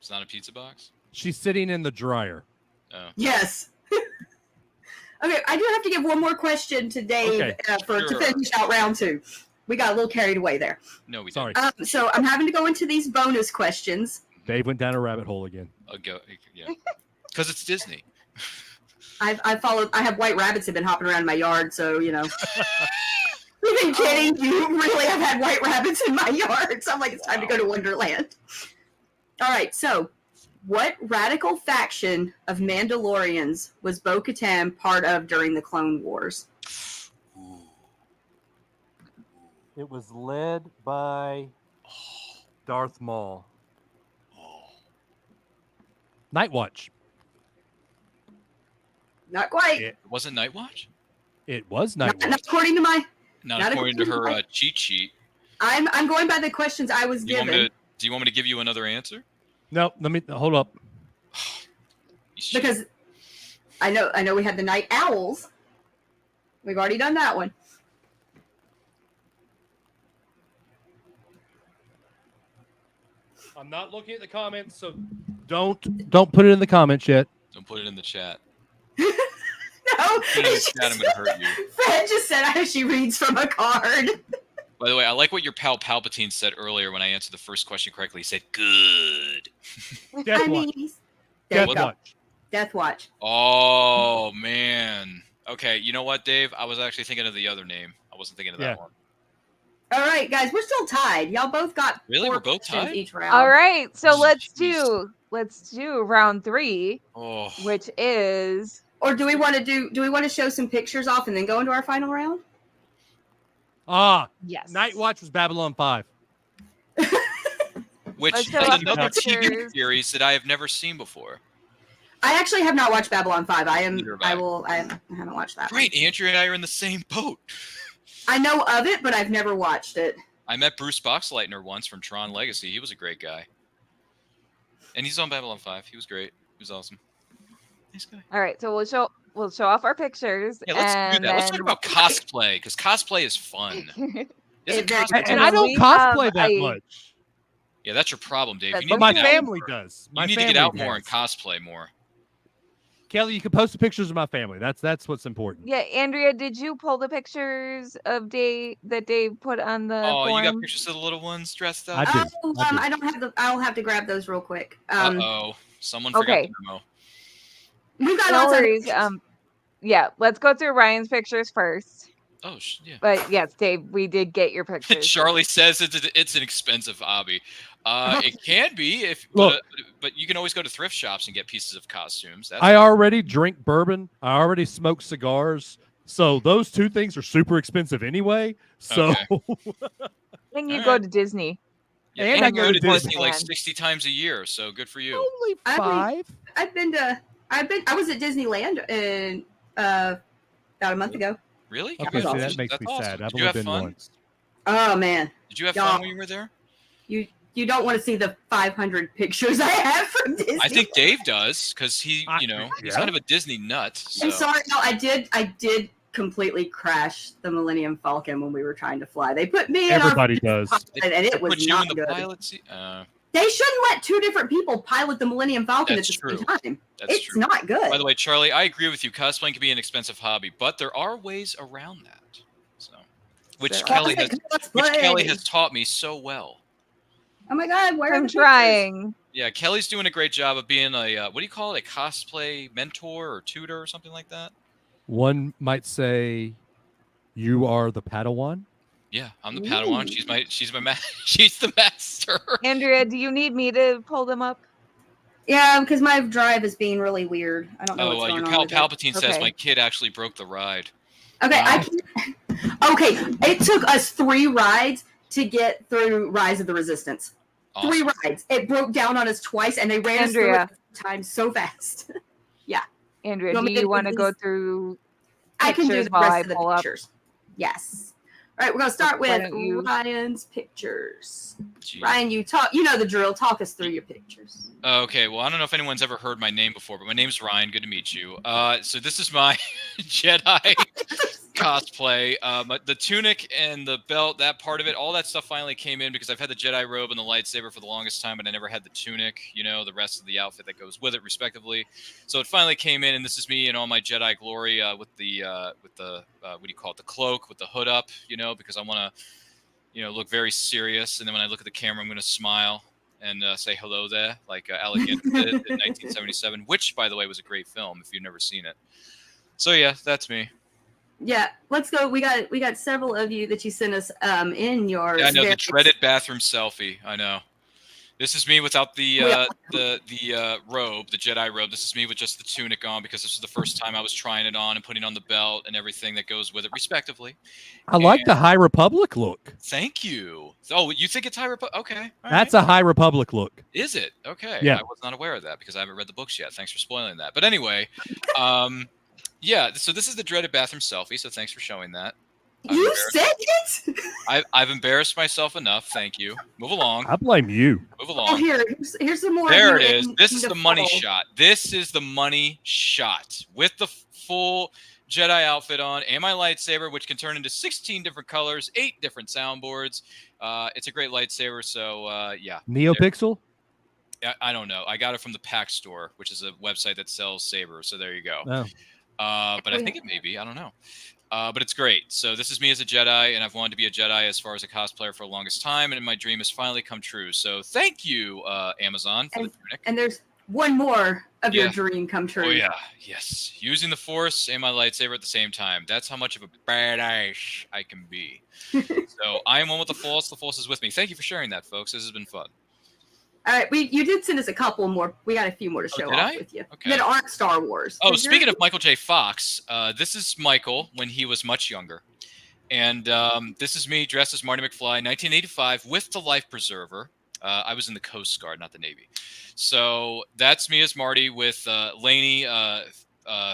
It's not a pizza box? She's sitting in the dryer. Oh. Yes. Okay, I do have to give one more question to Dave to finish out round 2. We got a little carried away there. No, we Sorry. didn't. So I'm having to go into these bonus questions. Dave went down a rabbit hole again. I'll go. Yeah. Because it's Disney. I have white rabbits that have been hopping around my yard, so, you know. You've been kidding. You really have had white rabbits in my yard. So I'm like, it's time to go to Wonderland. All right, so what radical faction of Mandalorians was Bo-Katan part of during the Clone Wars? It was led by Darth Maul. Night Watch. Not quite. It wasn't Night Watch? It was Night Watch. Not according to my... Not according to her cheat sheet. I'm going by the questions I was given. Do you want me to give you another answer? No, let me hold up. Because I know we had the Night Owls. We've already done that one. I'm not looking at the comments, so don't put it in the comments yet. Don't put it in the chat. No, Put it in the chat, I'm going to hurt you. Fred just said how she reads from a card. By the way, I like what your pal Palpatine said earlier when I answered the first question correctly. He said, good. Death Watch. Death Watch. Oh, man. Okay, you know what, Dave? I was actually thinking of the other name. I wasn't thinking of that one. All right, guys, we're still tied. Y'all both got Really? 4 We're both questions tied? each round. All right, so Jeez. let's do round 3, which is. Or do we want to show some pictures off and then go into our final round? Yes. Night Watch was Babylon 5. Which Let's is show off another the TV pictures. series that I have never seen before. I actually have not watched Babylon 5. I Neither have I. haven't watched that. Great, Andrea and I are in the same boat. I know of it, but I've never watched it. I met Bruce Boxleitner once from Tron Legacy. He was a great guy. And he's on Babylon 5. He was great. He was awesome. Nice guy. All right, so we'll show off our pictures. Yeah, let's do that. Let's talk then- about cosplay, because cosplay is fun. Isn't very- cosplay And I don't we cosplay have that a- much. Yeah, that's your problem, Dave. But You need But my to get out family more. does. You need to get out more and cosplay more. Kelly, you can post the pictures of my family. That's what's important. Yeah, Andrea, did you pull the pictures of Dave that Dave put on the Oh, you got form? pictures of the little ones dressed I up? do. I don't have I'll have to grab those real quick. Uh-oh. Someone forgot okay. the memo. We've got No lots of worries. pictures. Yeah, let's go through Ryan's pictures first. Oh, yeah. But yes, Dave, we did get your pictures. Charlie says it's an expensive hobby. It can be, Look. but you can always go to thrift shops and get pieces of costumes. That's I already drink bourbon. I already smoke cigars. So those two things are super expensive anyway. So And you All go right. to Disney. yeah, and and I I go go to to Disney like Disneyland. 60 times a year, so good for you. only I mean- 5. I was at Disneyland in about a month ago. Really? Okay, was see, awesome. that makes That's me awesome. sad. I've Did you only have been fun? once. Oh man, Did you have Yeah. fun when you were there? you don't want to see the 500 pictures I have from Disney. I think Dave does, because he's Yeah. kind of a Disney nut. So. I'm sorry. No, I did completely crash the Millennium Falcon when we were trying to fly. They put me in Everybody does. and it was Put you not in the good. pilot seat? They shouldn't let 2 different people pilot the Millennium Falcon That's at the true. same time. That's It's true. not good. By the way, Charlie, I agree with you. Cosplaying can be an expensive hobby, but there are ways around that. So, which There Kelly are. has, Cosplay. taught me so well. Oh my God, where are I'm the pictures? trying. Yeah, Kelly's doing a great job of being a what do you call it? A cosplay mentor or tutor or something like that. One might say you are the Padawan. Yeah, I'm the Padawan. She's the master. Andrea, do you need me to pull them up? Yeah, because my drive is being really weird. I don't know what's going Your on. pal with it. Palpatine says Okay. my kid actually broke the ride. Okay, okay. It took us 3 rides to get through Rise of the Resistance. Awesome. 3 rides. It broke down on us twice, and they ran us through it time so fast. Yeah. Andrea, do you want to go through I can do pictures the while I rest of the pull up? pictures. Yes. All right, we're going to start Why with don't you- Ryan's pictures. Jeez. Ryan, you know the drill. Talk us through your pictures. Okay, well, I don't know if anyone's ever heard my name before, but my name's Ryan. Good to meet you. So this is my Jedi cosplay. The tunic and the belt, that part of it, all that stuff finally came in because I've had the Jedi robe and the lightsaber for the longest time, but I never had the tunic, the rest of the outfit that goes with it, respectively. So it finally came in, and this is me in all my Jedi glory with the what do you call it, the cloak with the hood up, because I want to, look very serious, and then when I look at the camera, I'm going to smile and say hello there, like Alec Guentner did in 1977, which, by the way, was a great film if you've never seen it. So yeah, that's me. Yeah, let's go. We got several of you that you sent us in your. Yeah, I know the dreaded bathroom selfie. I know. This is me without the robe, the Jedi robe. This is me with just the tunic on because this was the first time I was trying it on and putting on the belt and everything that goes with it, respectively. I like the High Republic look. Thank you. Oh, you think it's High Republic? Okay. That's a High Republic look. Is it? Okay. Yeah. I was not aware of that because I haven't read the books yet. Thanks for spoiling that. But anyway, yeah, so this is the dreaded bathroom selfie, so thanks for showing that. You said it? I've embarrassed myself enough. Thank you. Move along. I blame you. Move along. Oh, here's some more. There it is. This is the money shot. This is the money shot with the full Jedi outfit on and my lightsaber, which can turn into 16 different colors, 8 different soundboards. It's a great lightsaber, so yeah. NeoPixel? I don't know. I got it from the Pack Store, which is a website that sells sabers, so there you go. Oh. But I think it may be. I don't know. But it's great. So this is me as a Jedi, and I've wanted to be a Jedi as far as a cosplayer for the longest time, and my dream has finally come true. So thank you, Amazon, for the tunic. And there's one more of your dream come true. Oh, yeah. Yes. Using the Force and my lightsaber at the same time. That's how much of a badass I can be. So I am one with the Force. The Force is with me. Thank you for sharing that, folks. This has been fun. All right, you did send us a couple more. We got a few more to show off with you that aren't Star Wars. Oh, speaking of Michael J. Fox, this is Michael when he was much younger. And this is me dressed as Marty McFly, 1985, with the life preserver. I was in the Coast Guard, not the Navy. So that's me as Marty with Lainey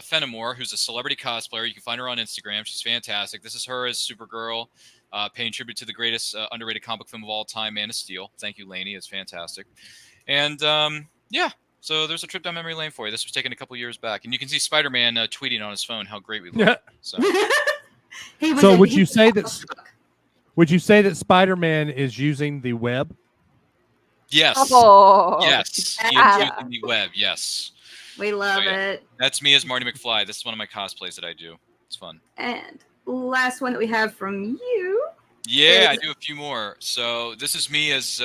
Fenimore, who's a celebrity cosplayer. You can find her on Instagram. She's fantastic. This is her as Supergirl. Paying tribute to the greatest underrated comic film of all time, Man of Steel. Thank you, Lainey. It's fantastic. And yeah, so there's a trip down memory lane for you. This was taken a couple years back. And you can see Spider-Man tweeting on his phone how great we look. Yeah. So would you say that Spider-Man is using the web? Yes. Oh, yes. He is using the web. Yes. We love it. That's me as Marty McFly. This is one of my cosplays that I do. It's fun. And last one that we have from you. Yeah, I do a few more. So this is me as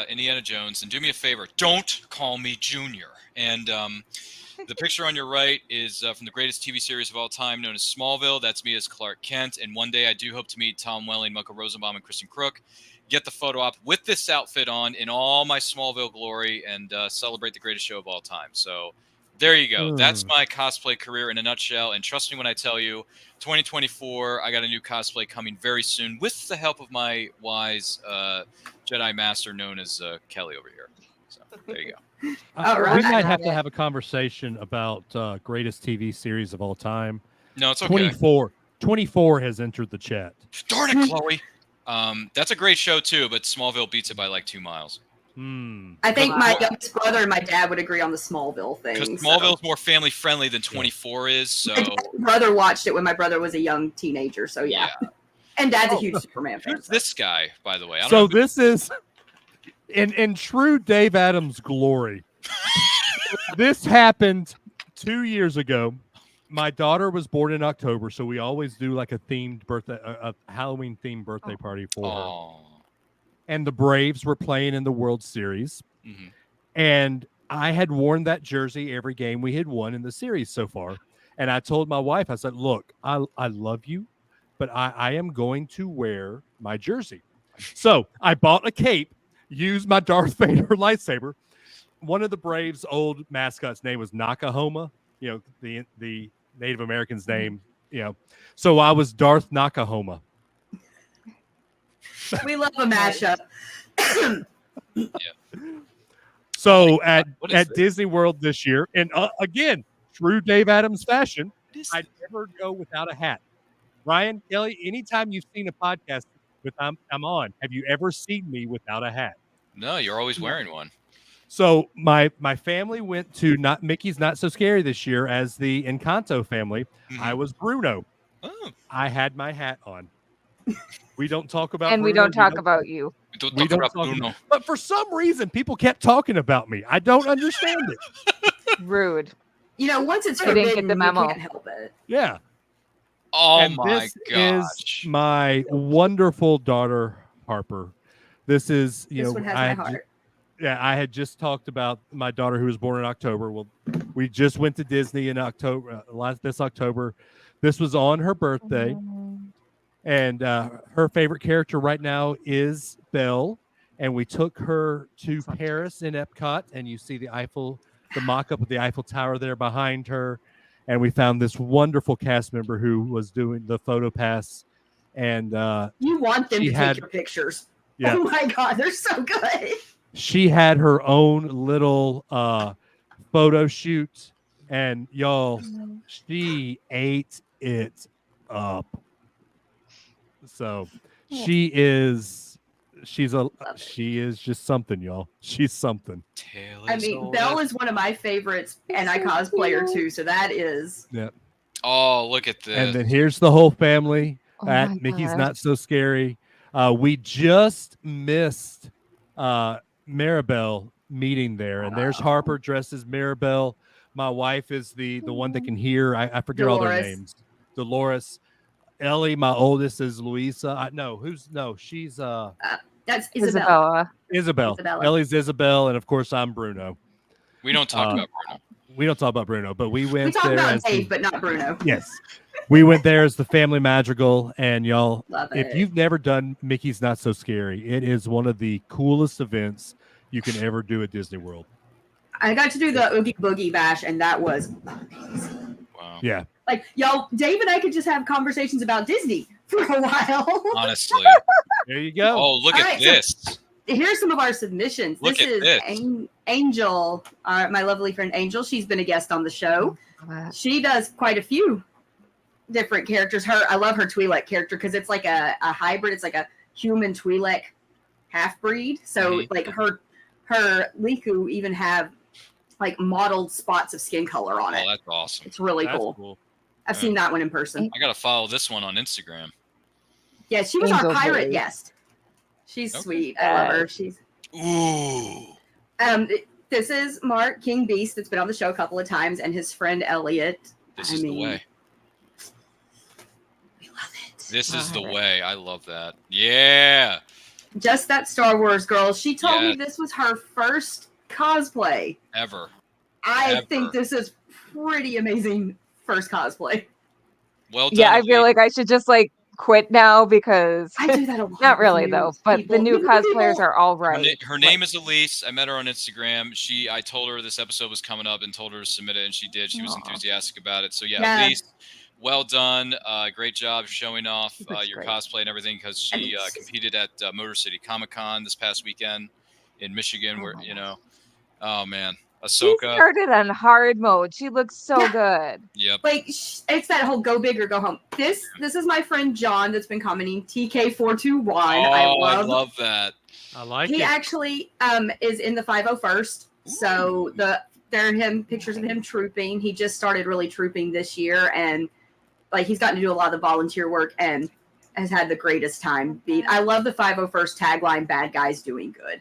Indiana Jones. And do me a favor, don't call me Junior. And the picture on your right is from the greatest TV series of all time, known as Smallville. That's me as Clark Kent. And one day I do hope to meet Tom Welling, Michael Rosenbaum, and Kristen Crook. Get the photo op with this outfit on in all my Smallville glory and celebrate the greatest show of all time. So there you go. That's my cosplay career in a nutshell. And trust me when I tell you, 2024, I got a new cosplay coming very soon with the help of my wise Jedi master known as Kelly over here. So there you go. All right. We might have to have a conversation about greatest TV series of all time. No, it's okay. 24 has entered the chat. Darn it, Chloe. That's a great show too, but Smallville beats it by like 2 miles. I think my youngest brother and my dad would agree on the Smallville thing. Because Smallville's more family friendly than 24 is. So my brother watched it when my brother was a young teenager. So yeah. And Dad's a huge Superman fan. Who's this guy, by the way? So this is in true Dave Adams glory. This happened 2 years ago. My daughter was born in October, so we always do like a themed birthday, a Halloween themed birthday party for her. And the Braves were playing in the World Series. Mm-hmm. And I had worn that jersey every game we had won in the series so far. And I told my wife, I said, look, I love you, but I am going to wear my jersey. So I bought a cape, used my Darth Vader lightsaber. One of the Braves' old mascots' name was Nakahoma, the Native American's name, So I was Darth Nakahoma. We love a mashup. So What is at this? Disney World this year, and again, true Dave Adams fashion, I never go without a hat. Ryan, Kelly, anytime you've seen a podcast with I'm on, have you ever seen me without a hat? No, you're always wearing one. So my family went to not Mickey's Not So Scary this year as the Encanto family. I was Bruno. Oh. I had my hat on. We don't talk about And we Bruno. don't talk about you. We don't talk about talk Bruno. But for some reason, people kept talking about me. I don't understand it. Rude. Once it's I didn't get forbidden, the you memo. can't help it. Yeah. Oh And my this gosh. is my wonderful daughter, Harper. This is, This one has my heart. I had just talked about my daughter who was born in October. Well, we just went to Disney in October, this October. This was on her birthday. And her favorite character right now is Belle. And we took her to Paris in Epcot. And you see the mock-up of the Eiffel Tower there behind her. And we found this wonderful cast member who was doing the photo pass. And you want them to had- take your pictures. Yeah. Oh my God, they're so good. She had her own little photo shoot. And y'all, she ate it up. So she is just something, y'all. She's something. I mean, Belle is one of my favorites, and I cosplay her too. So that is. Yeah. Oh, look at this. And then here's the whole family at my Mickey's gosh. Not So Scary. We just missed Maribel meeting there, and there's Harper dressed as Maribel. My wife is the one that can hear. I forget all their Dolores. names. Dolores. Ellie, my oldest, is Luisa. She's That's Isabella. Isabel. Isabella. Ellie's Isabel, and of course I'm Bruno. We don't talk about Bruno. We don't talk about Bruno, but we went We talk there about as Dave, but not Bruno. yes. We went there as the family madrigal, and y'all, Love if it. you've never done Mickey's Not So Scary, it is one of the coolest events you can ever do at Disney World. I got to do the Oogie Boogie Bash, and that was amazing. Wow. Yeah. Like, y'all, Dave and I could just have conversations about Disney for a while. Honestly. There you go. Oh, look All at right, so- this. Here's some of our submissions. Look this at is this. Angel, my lovely friend Angel. She's been a guest on the show. She does quite a few different characters. I love her Twi'lek character because it's like a hybrid. It's like a human Twi'lek half breed. So like her Liku even have like mottled spots of skin color on it. Oh, that's awesome. It's really That's cool. I've seen that one in person. I gotta follow this one on Instagram. Yeah, she was Angel our pirate Babe. guest. She's Okay. sweet. I love her. She's Ooh. this is Mark King Beast that's been on the show a couple of times, and his friend Elliot. This is the way. We love it. This is the way. I love that. Yeah. Just that Star Wars girl. She told me Yes. this was her first cosplay. Ever. I Ever. think this is pretty amazing first cosplay. Well done. Yeah, I feel Elite. like I should just like quit now because I do that a lot. not with really new though. But people. the new cosplayers are all Her, right. her name is Elise. I met her on Instagram. I told her this episode was coming up and told her to submit it, and she did. She was Aw. enthusiastic about it. So yeah, Yeah. Elise, well done. Great job showing off Looks your great. cosplay and everything because she Elise. competed at Motor City Comic Con this past weekend in Michigan, where oh man, She Ahsoka. started on hard mode. She looks so Yeah. good. Yep. Like it's that whole go big or go home. This is my friend John that's been commenting. TK421. I I love that. I like He it. actually is in the 501st. So there are pictures of him trooping. He just started really trooping this year, and like he's gotten to do a lot of the volunteer work and has had the greatest time. I love the 501st tagline, "Bad guys doing good."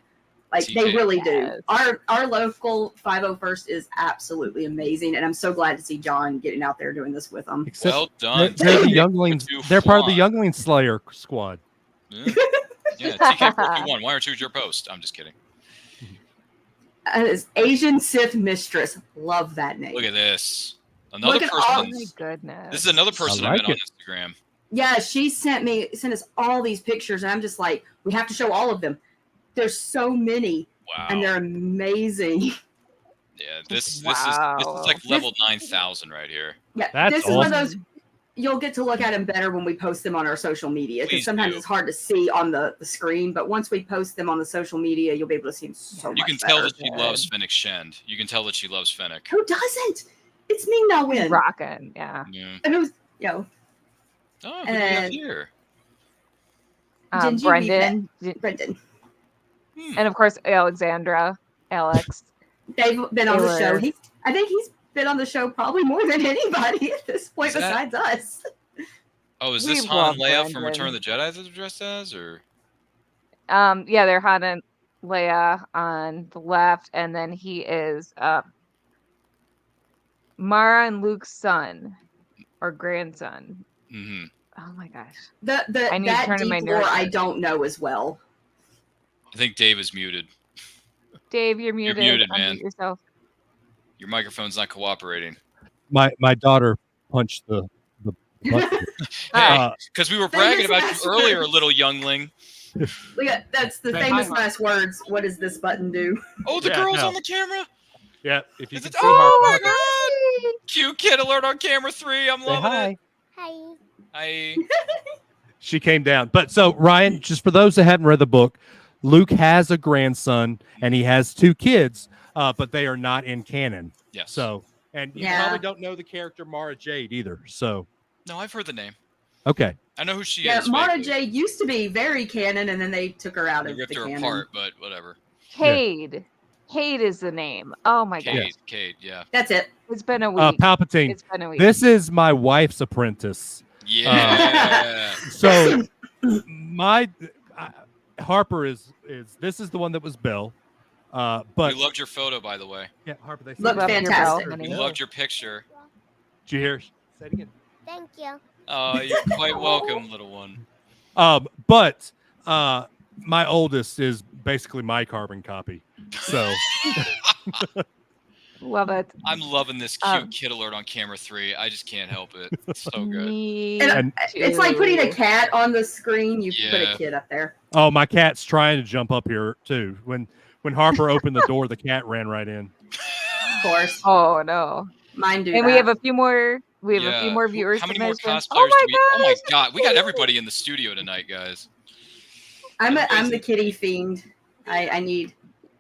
Like they really do. Our local 501st is absolutely amazing, and I'm so glad to see John getting out there doing this with them. Except Well done. they're the younglings. Two They're part of the fly. youngling Slayer squad. Yeah, TK421. Why aren't you your post? I'm just kidding. It's Asian Sith Mistress. Love that name. Look at this. Another Look at all- Oh person. my goodness. This is another person I like met on it. Instagram. Yeah, she sent us all these pictures, and I'm just like, we have to show all of them. There's so many, Wow. and they're amazing. Yeah, this is Wow. like level 9,000 right here. Yeah, That's this is one of awesome. those. you'll get to look at them better when we post them on our social media, because Please sometimes do. it's hard to see on the screen. But once we post them on the social media, you'll be able to see them so much You can tell better. that she loves Fennec Shend. You can tell that she loves Fennec. Who doesn't? It's me now. Win. Rockin', yeah. Yeah. And it was, Oh, who do we have here? Did you read Brendan, Brendan. and of course Alex. They've been on the show. Taylor. I think he's been on the show probably more than anybody at this point Is that- besides us. Oh, is We this Han love and Leia from Brendan. Return of the Jedi that they're dressed as, or? Yeah, they're Han and Leia on the left, and then he is Mara and Luke's son or grandson. Mm-hmm. Oh my gosh. That I need to turn to my deep lore nerd I list. don't know as well. I think Dave is muted. Dave, you're muted. muted, Unmute man. yourself. Your microphone's not cooperating. My daughter punched the button. Hey, because we were bragging about you Famous earlier, last little youngling. Look at that's the Thank famous you. last words. What does this button do? Oh, the Yeah, girl's no. on the camera. Yeah, if you Is can it? see Oh Harper, my God! Cute kid alert on camera 3. I'm say loving hi. it. Hi. She came down. But so Ryan, just for those that hadn't read the book, Luke has a grandson and he has 2 kids, but they are not in canon. Yes. So, and you Yeah. probably don't know the character Mara Jade either. So, No, I've heard the name. okay. I know who she Yeah, is. Mara vaguely. Jade used to be very canon, and then they took her out They of ripped the her canon. apart, but whatever. Cade. Cade is the name. Oh my Cade, gosh. Cade, yeah. That's it. It's been a week. Palpatine. It's been a week. This is my wife's apprentice. Yeah. So my Harper is this is the one that was Bill. But we loved your photo, by the way. yeah, Harper, they Look Love your fantastic. bell, We honey. loved your picture. Did you hear? Say it again. Thank you. Oh, you're quite welcome, little one. But my oldest is basically my carbon copy. So Love it. I'm loving this cute kid alert on camera 3. I just can't help it. It's so good. Me And it's like putting a too. cat on the screen. You put Yeah. a kid up there. oh, my cat's trying to jump up here too. When Harper opened the door, the cat ran right in. Of course, Oh no. mine do. And that. we have a few more. We have a Yeah. few more viewers. How many more submissions. cosplayers Oh do we? Oh my God, we got everybody in the studio tonight, guys. I'm the Amazing. kitty fiend. I need.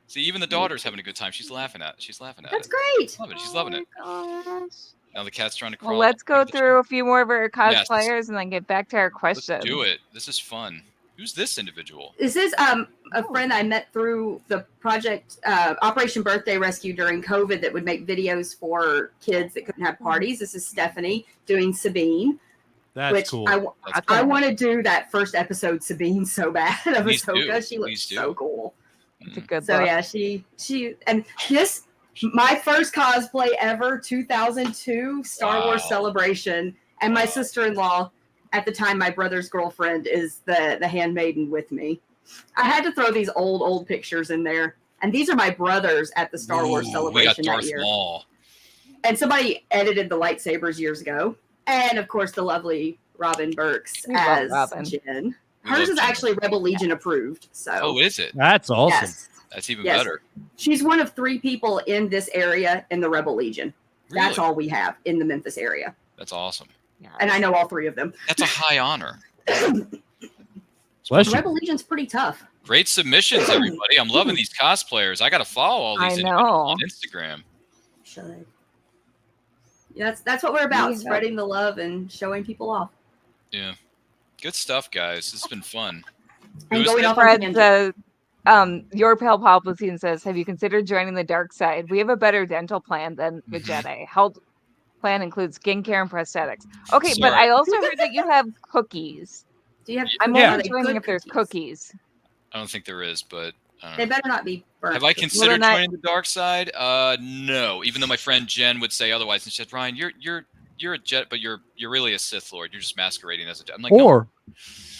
See, even the daughter's having a good time. She's laughing at it. She's laughing at That's it. great. Love it. She's loving it. Gosh. Now the cat's trying to crawl. Well, let's up go into the through a few more of our Yes. cosplayers and then get back to our Let's questions. do it. This is fun. Who's this individual? This is a friend I met through the project Operation Birthday Rescue during COVID that would make videos for kids that couldn't have parties. This is Stephanie doing Sabine, That's which cool. That's I want to do that first episode Sabine so bad of Please do. Ahsoka. She looks Please do. so cool. It's a good So look. yeah, she and this my first cosplay ever, 2002 Star Wars Wow. Celebration, and my Wow. sister-in-law at the time, my brother's girlfriend, is the handmaiden with me. I had to throw these old pictures in there, and these are my brothers at the Star Wars Ooh, Celebration we got Darth that year. Maul. And somebody edited the lightsabers years ago, and of course the lovely Robin Burks We love as Robin. Jen. We Hers love is Jen. actually Rebel Legion approved. So Oh, is it? That's awesome. yes. That's even Yes. better. She's one of 3 people in this area in the Rebel Legion. Really? That's all we have in the Memphis area. That's awesome. And I know all 3 of them. That's a high honor. Bless The you. Rebel Legion's pretty tough. Great submissions, everybody. I'm loving these cosplayers. I got to follow all these I individuals know. on Instagram. Should. Yeah, that's what we're about, Yeah. spreading the love and showing people off. Yeah. Good stuff, guys. This has been fun. And Who's going that? off on Fred tangent. says, your pal Palpatine says, have you considered joining the dark side? We have a better dental plan than the Jedi. Health plan includes skincare and prosthetics. Okay, but Sorry. I also heard that you have cookies. Do you have? I'm Yeah. are only they joining good if there's cookies. I don't think there is, but I They don't know. better not be burnt. Have I cookies. considered not- joining the dark side? No. Even though my friend Jen would say otherwise, and she said, "Ryan, you're a Jet, but you're really a Sith Lord. You're just masquerading as a Jet." I'm like, no. Or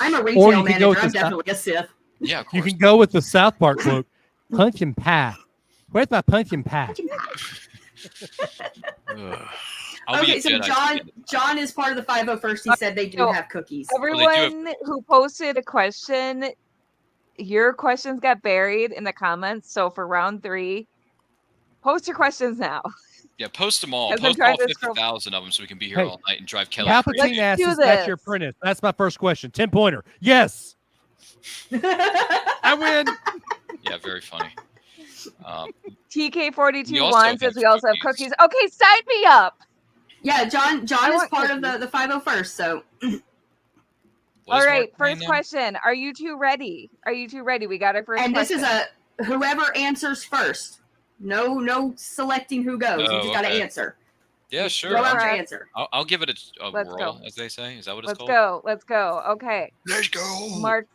I'm a Or retail you can go manager. with I'm the stuff- definitely a Sith. Yeah, of you course. can go with the South Park quote, pumpkin pie. Where's my pumpkin pie? Ugh. I'll be Okay, a so Jedi. John is part of the 501st. He said they do So, have cookies. do have- Everyone who posted a question, your questions got buried in the comments. So for round 3, post your questions now. Yeah, post them all. As I'm Post trying all to scroll- 50,000 of them so we can be here Hey, all night and drive Kelly crazy. Palpatine asks, do is that your this. apprentice? That's my first question. 10-pointer. Yes. I win. Yeah, very funny. TK42 We also wants have says we also have cookies. cookies. Okay, sign me up. Yeah, John I is want part of cookies. the 501st, so What All is right, Mark saying first now? question. Are you two ready? Are you two ready? We got our first and this question. is a whoever answers first. No selecting who goes. You Oh, just got to okay. answer. Yeah, Just sure. throw out Alright. your answer. I'll give it a Let's whirl, go. as they say. Is that what it's Let's called? go. Let's go. Okay. Let's go. Mark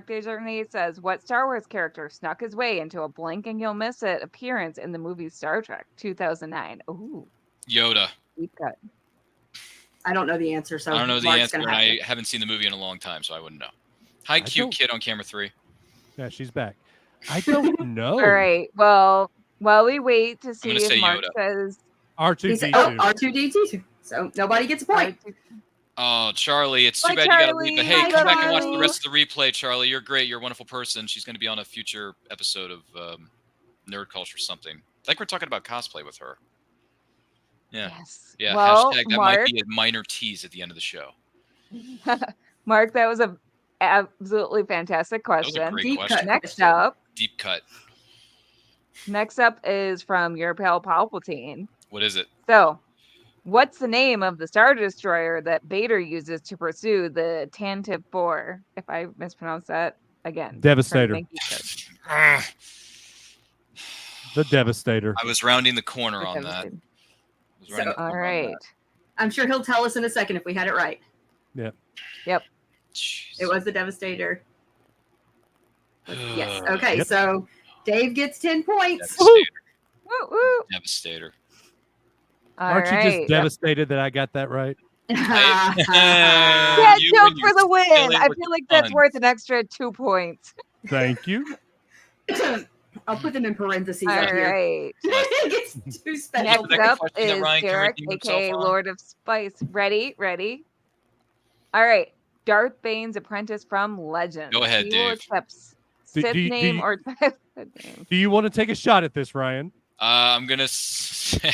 Desjardins says, what Star Wars character snuck his way into a blink and you'll miss it appearance in the movie Star Trek 2009? Ooh, Yoda. deep cut. I don't know the answer, so I don't know the Mark's answer, gonna and have I to. haven't seen the movie in a long time, so I wouldn't know. Hi, cute don't- kid on camera 3. Yeah, she's back. I don't know. All right. Well, while we wait to see gonna if say Mark Yoda. says He said, R2D2. R2D2. So nobody gets a point. Oh, Charlie, it's too Bye, bad you gotta leave. But Charlie. hey, Bye, come back and watch the Charlie. rest of the replay, Charlie. You're great. You're a wonderful person. She's going to be on a future episode of Nerd Culture or something. Like we're talking about cosplay with her. Yeah. yes. Yeah. Well, Hashtag that Mark, might be a minor tease at the end of the show. Mark, that was a absolutely fantastic That was a question. great Deep question. cut. Next up Deep cut. is from your pal Palpatine. What is it? So, what's the name of the Star Destroyer that Vader uses to pursue the Tantive 4? If I mispronounce that again. Devastator. trying to make you good. The Devastator. I was rounding the corner on that. Devastator. I was rounding the All corner on right. I'm sure he'll tell us in a second if we had it right. that. It was the Devastator. Yes. Okay, Yep. so Dave gets 10 points. Devastator. Woo woo. Devastator. All Aren't you right. just devastated that I got that right? Yeah, You jump and for your the win. silly I looking feel like that's fun. worth an extra 2 points. Thank you. I'll put them in parentheses All up here. right. It gets too special. Next second up question that is Ryan can Derek, redeem himself aka on? Lord of Spice. Ready? All right. Darth Bane's apprentice from Legend. Go ahead, He will Dave. accept Do- Sith do you- do name you- or Sith name. Do you want to take a shot at this, Ryan? I'm gonna say,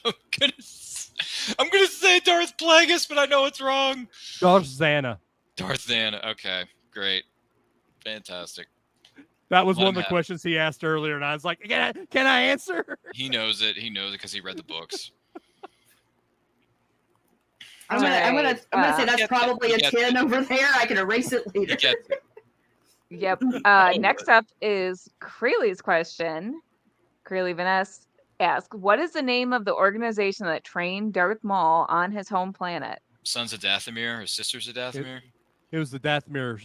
I'm gonna say Darth Plagueis, but I know it's wrong. Darth Xana. Darth Xana. Okay, great, fantastic. That was Let one him of the have it. questions he asked earlier, and I was like, can I answer? He knows it. He knows it because he read the books. I'm gonna say that's Get probably a it. 10 over there. I can erase it You later. get it. Yep. Next up is Crayle's question. Crayle Vanest asks, what is the name of the organization that trained Darth Maul on his home planet? Sons of Dathomir or Sisters of Dathomir? It was the Dathomir,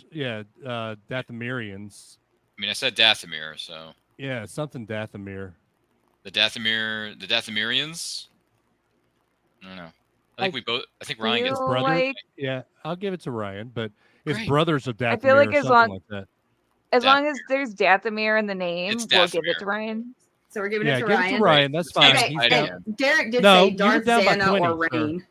Dathomirians. I mean, I said Dathomir, so Yeah, something Dathomir. the Dathomirians. I don't know. I think Ryan gets feel brother. like- Yeah, I'll give it to Ryan, but it's Great. brothers of Dathomir. I feel like or as something long- like that. as long as there's Dathomir in the name, It's we'll give it Dathomir. to Ryan. So we're giving Yeah, it to give Ryan. it to Ryan. That's fine. Okay, He's I down. and Derek did No, say you were Darth down by Xana 20, or sir. Rain.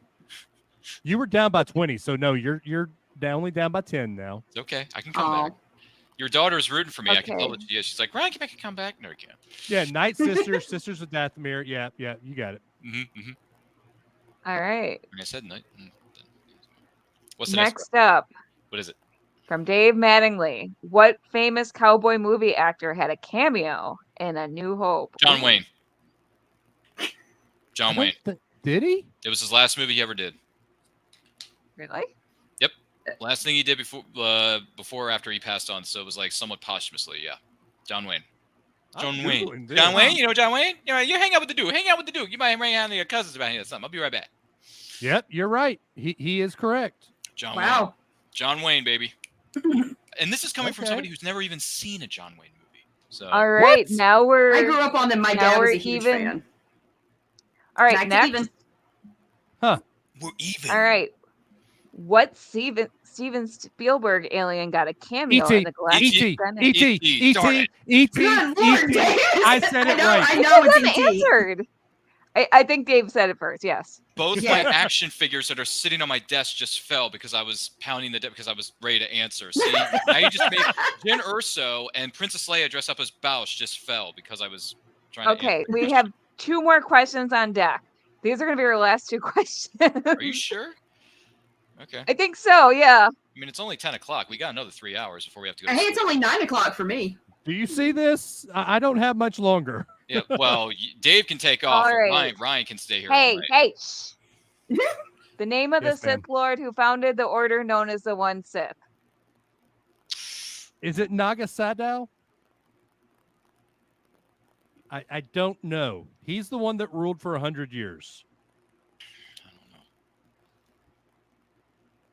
You were down by 20, so no, you're only down by 10 now. It's okay. I can come back. Your daughter's rooting for me. I can tell Okay. that she is. She's like, Ryan, can make a comeback? No, you can't. Yeah, Night Sisters, Sisters of Dathomir. Yeah, you got it. Mm-hmm. All right. Like I said, night. What's the next? Next up, What is it? from Dave Mattingly, what famous cowboy movie actor had a cameo in A New Hope? John Wayne. John Wayne. Did he? It was his last movie he ever did. Really? Last thing he did before or after he passed on. So it was like somewhat posthumously. Yeah. John Wayne. John I'm Wayne. Googling this. John Wayne. You know John Wayne? You hang out with the dude. Hang out with the dude. You might hang out with your cousins about here or something. I'll be right back. Yep, you're right. He is correct. John Wayne. Wow. John Wayne, baby. And this is coming from Okay. somebody who's never even seen a John Wayne movie. So All right. What? Now we're I grew up on them. My Now dad was we're a huge even. fan. All right. Back to Next. even. we're even. All right. What Steven Spielberg alien got a cameo E.T. in the Galactic E.T. Senate? E.T. Darn E.T. it. E.T. Good Lord, E.T. Dave. I said it know, right. I know It it's wasn't E.T. answered. I think Dave said it first. Yes. Both Yeah. my action figures that are sitting on my desk just fell because I was pounding the deck because I was ready to answer. See, now you just made Jyn Erso and Princess Leia dress up as Bausch just fell because I was Trying to Okay, answer we the have 2 more questions on deck. These are going to be our last 2 questions. question. Are you sure? Okay. I think so, yeah. I mean, it's only 10 o'clock. We got another 3 hours before we have to go. Hey, To it's sleep. only 9 o'clock for me. Do you see this? I don't have much longer. Yeah. Well, Dave can take off. All And right. Ryan can stay here all Hey, night. hey, shh. The name of Yes, the ma'am. Sith Lord who founded the order known as the One Sith. Is it Naga Sadow? I don't know. He's the one that ruled for 100 years.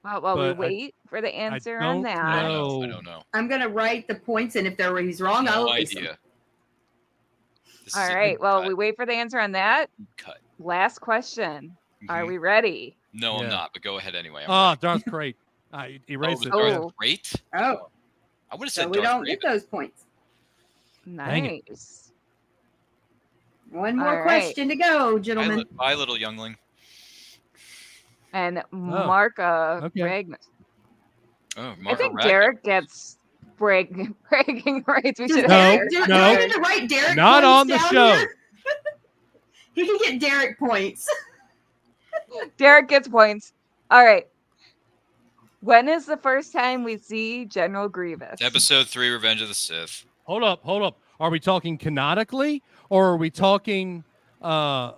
I don't know. While we But wait for the answer on don't that. I know. don't know. I'm going to write the points, and if he's wrong, I'll No erase him. idea. This All is a right. deep Well, cut. we wait for the answer on that. Cut. Last question. Are Mhm. we ready? No, Yeah. I'm not. But go ahead anyway. Ah, Darth Crate. Erase the it. Darth Oh. Great. Oh, I would have so said we Darth don't Raven. get those points. Dang it. Nice. One more All question to go, gentlemen. Bye, little youngling. And Marka okay. Ragnar. Oh, I Mark think Ragnar. Derek gets bragging rights. We Does should No, have Derek, no. do I need to write Derek Not points on the down show. here? He can get Derek points. Derek gets points. All right. When is the first time we see General Grievous? Episode 3, Revenge of the Sith. Hold up. Are we talking canonically, or are we talking the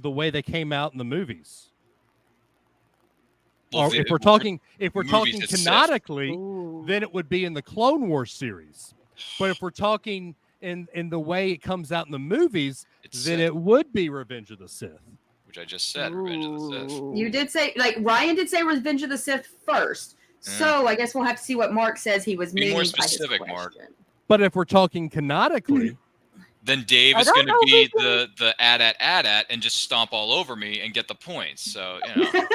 way they came out in the movies? Well, Or if we're talking movies, it's Sith. canonically, Ooh. then it would be in the Clone Wars series. But if we're talking in the way it comes out in the movies, It's then Sith, it would be Revenge of the Sith. which I just said, Revenge of the Sith. Ooh. You did say, like, Ryan did say Revenge of the Sith first. So I guess we'll have to see what Mark says he was Be meaning more by his specific, Mark. question. But if we're talking canonically, Then Dave I is don't going to know if be we can- the at and just stomp all over me and get the points. So, you know.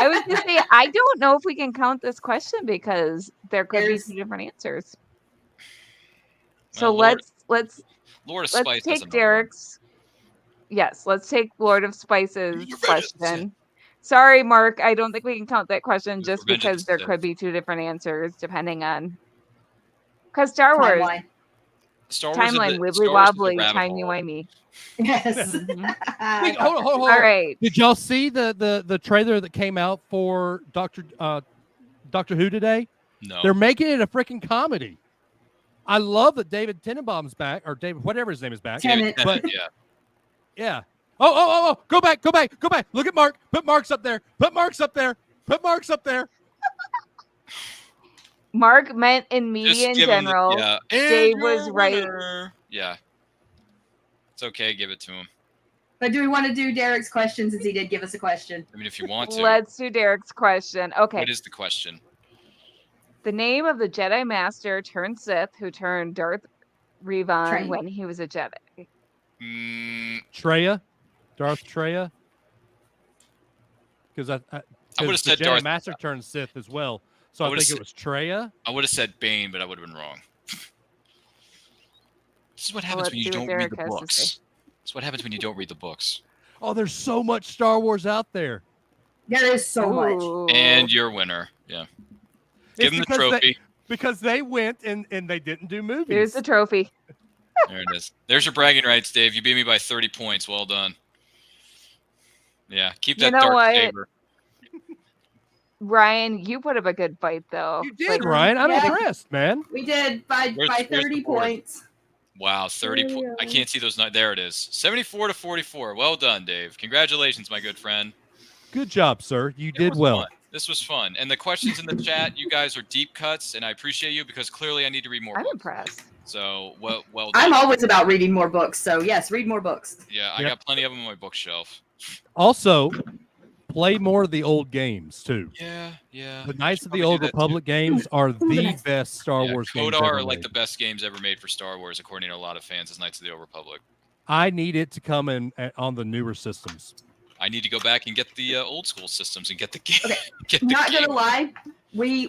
I was going to say, I don't know if we can count this question because there could There's- be 2 different answers. So Well, let's Lord of Spice take doesn't know. Derek's. Yes, let's take Lord of Spice's Revenge of the question. Sorry, Mark. I don't think we can count that question just Revenge of the because there Sith. could be 2 different answers depending on. Because Star Wars Timeline. Star Wars is timeline the- wibbly Star Wars is a wobbly, rabbit timey hole. wimey. Yes. Wait, hold on. All right. Did y'all see the trailer that came out for Doctor Who today? No. They're making it a freaking comedy. I love that David Tenenbaum's back, or David, whatever his name is back. Tennant. But yeah. yeah. Oh! Go back! Look at Mark. Put Mark's up there. Mark meant in media Just in give him the- general. yeah. Dave And was your right. winner. Yeah. It's okay. Give it to him. But do we want to do Derek's question since he did give us a question? I mean, if you want to. Let's do Derek's question. Okay. What is the question? The name of the Jedi Master turned Sith who turned Darth Revan Train. when he was a Jedi. Treya, Darth Treya. Because I would have said Jedi Darth. Master turned Sith as well. So I I would've think it was Treya. I would have said Bane, but I would have been wrong. This is what happens let's when you see what don't read Derek the has to books. say. This is what happens when you don't read the books. Oh, there's so much Star Wars out there. There is so much. Ooh. And your winner. Yeah. Give him the because trophy. because they went and they didn't do movies. Here's the trophy. There it is. There's your bragging rights, Dave. You beat me by 30 points. Well done. Yeah. Keep You that know dark what? saber. Ryan, you put up a good fight though. You did, Like, Ryan. I'm Yeah. impressed, man. We did by Where's the 30 board? points. Wow, 30 points. I can't see those. There it is. 74 to 44. Well done, Dave. Congratulations, my good friend. Good job, sir. You It did was well. fun. This was fun. And the questions in the chat, you guys are deep cuts, and I appreciate you because clearly I need to read more I'm books. impressed. So, well done. I'm always about reading more books, so yes, read more books. Yeah, I Yep. got plenty of them on my bookshelf. Also, play more of the old games too. Yeah. The Knights Should of the probably Old do that, too. Republic games are the Nice. best Star Yeah, Wars games KOTOR ever are like made. the best games ever made for Star Wars, according to a lot of fans as Knights of the Old Republic. I need it to come in on the newer systems. I need to go back and get the old school systems and get the game. Okay. Get the Not game. gonna lie, we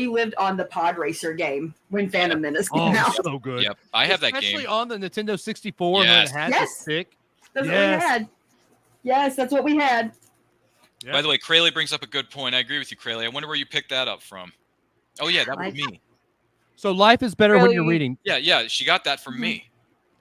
lived on the Pod Racer game when Phantom Menace came Oh, out. so good. Yep, I have that Especially game. on the Nintendo 64 Yes. and it has Yes. the stick. That's what Yes. we had. Yes, that's what we had. Yeah. By the way, Crayle brings up a good point. I agree with you, Crayle. I wonder where you picked that up from. Oh yeah, that was Like- me. So life is better when you're Really? reading. Yeah, she got that from me.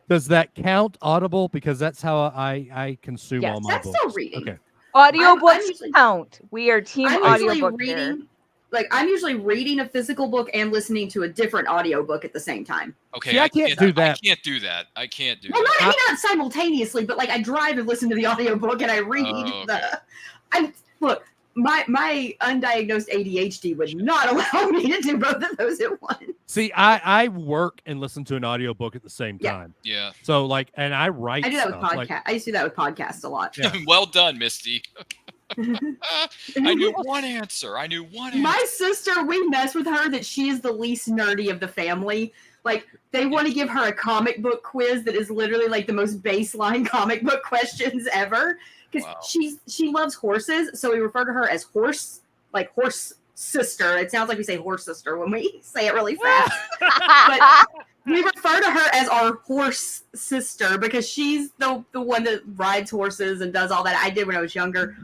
Does that count Audible? Because that's how I consume Yes, all my That's books. still reading. Okay. Audiobooks usually- count. We are team I'm usually audiobook here. reading. Like I'm usually reading a physical book and listening to a different audiobook at the same time. Okay, See, I can't do that. I can't do that. I can't do Well, that. not simultaneously, but like I drive and listen to the audiobook and I read Oh, okay. Look, my undiagnosed ADHD would not allow me to do both of those at once. See, I work and listen to an audiobook at the same Yeah. time. Yeah. So like, and I write. I do that with stuff, podcasts. like- I used to do that with podcasts a lot. Yeah. Well done, Misty. I knew one answer. My sister, we mess with her that she is the least nerdy of the family. Like they want to give her a comic book quiz that is literally like the most baseline comic book questions ever. Because Wow. she loves horses, so we refer to her as horse sister. It sounds like we say horse sister when we say it really fast. But we refer to her as our horse sister because she's the one that rides horses and does all that. I did when I was younger.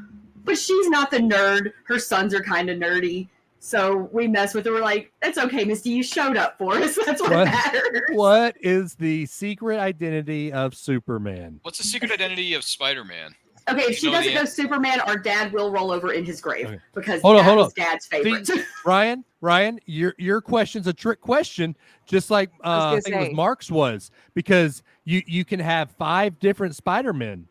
But she's not the nerd. Her sons are kind of nerdy. So we mess with her. We're like, that's okay, Misty. You showed up for us. That's what matters. What is the secret identity of Superman? What's the secret identity of Spider-Man? Okay, if she You know doesn't the go Superman, our dad will roll over in his grave Okay. because Hold that on. was Dad's favorite. See, Ryan, your question's a trick question, just like I think it was Mark's was, because you can have 5 different Spider-Men.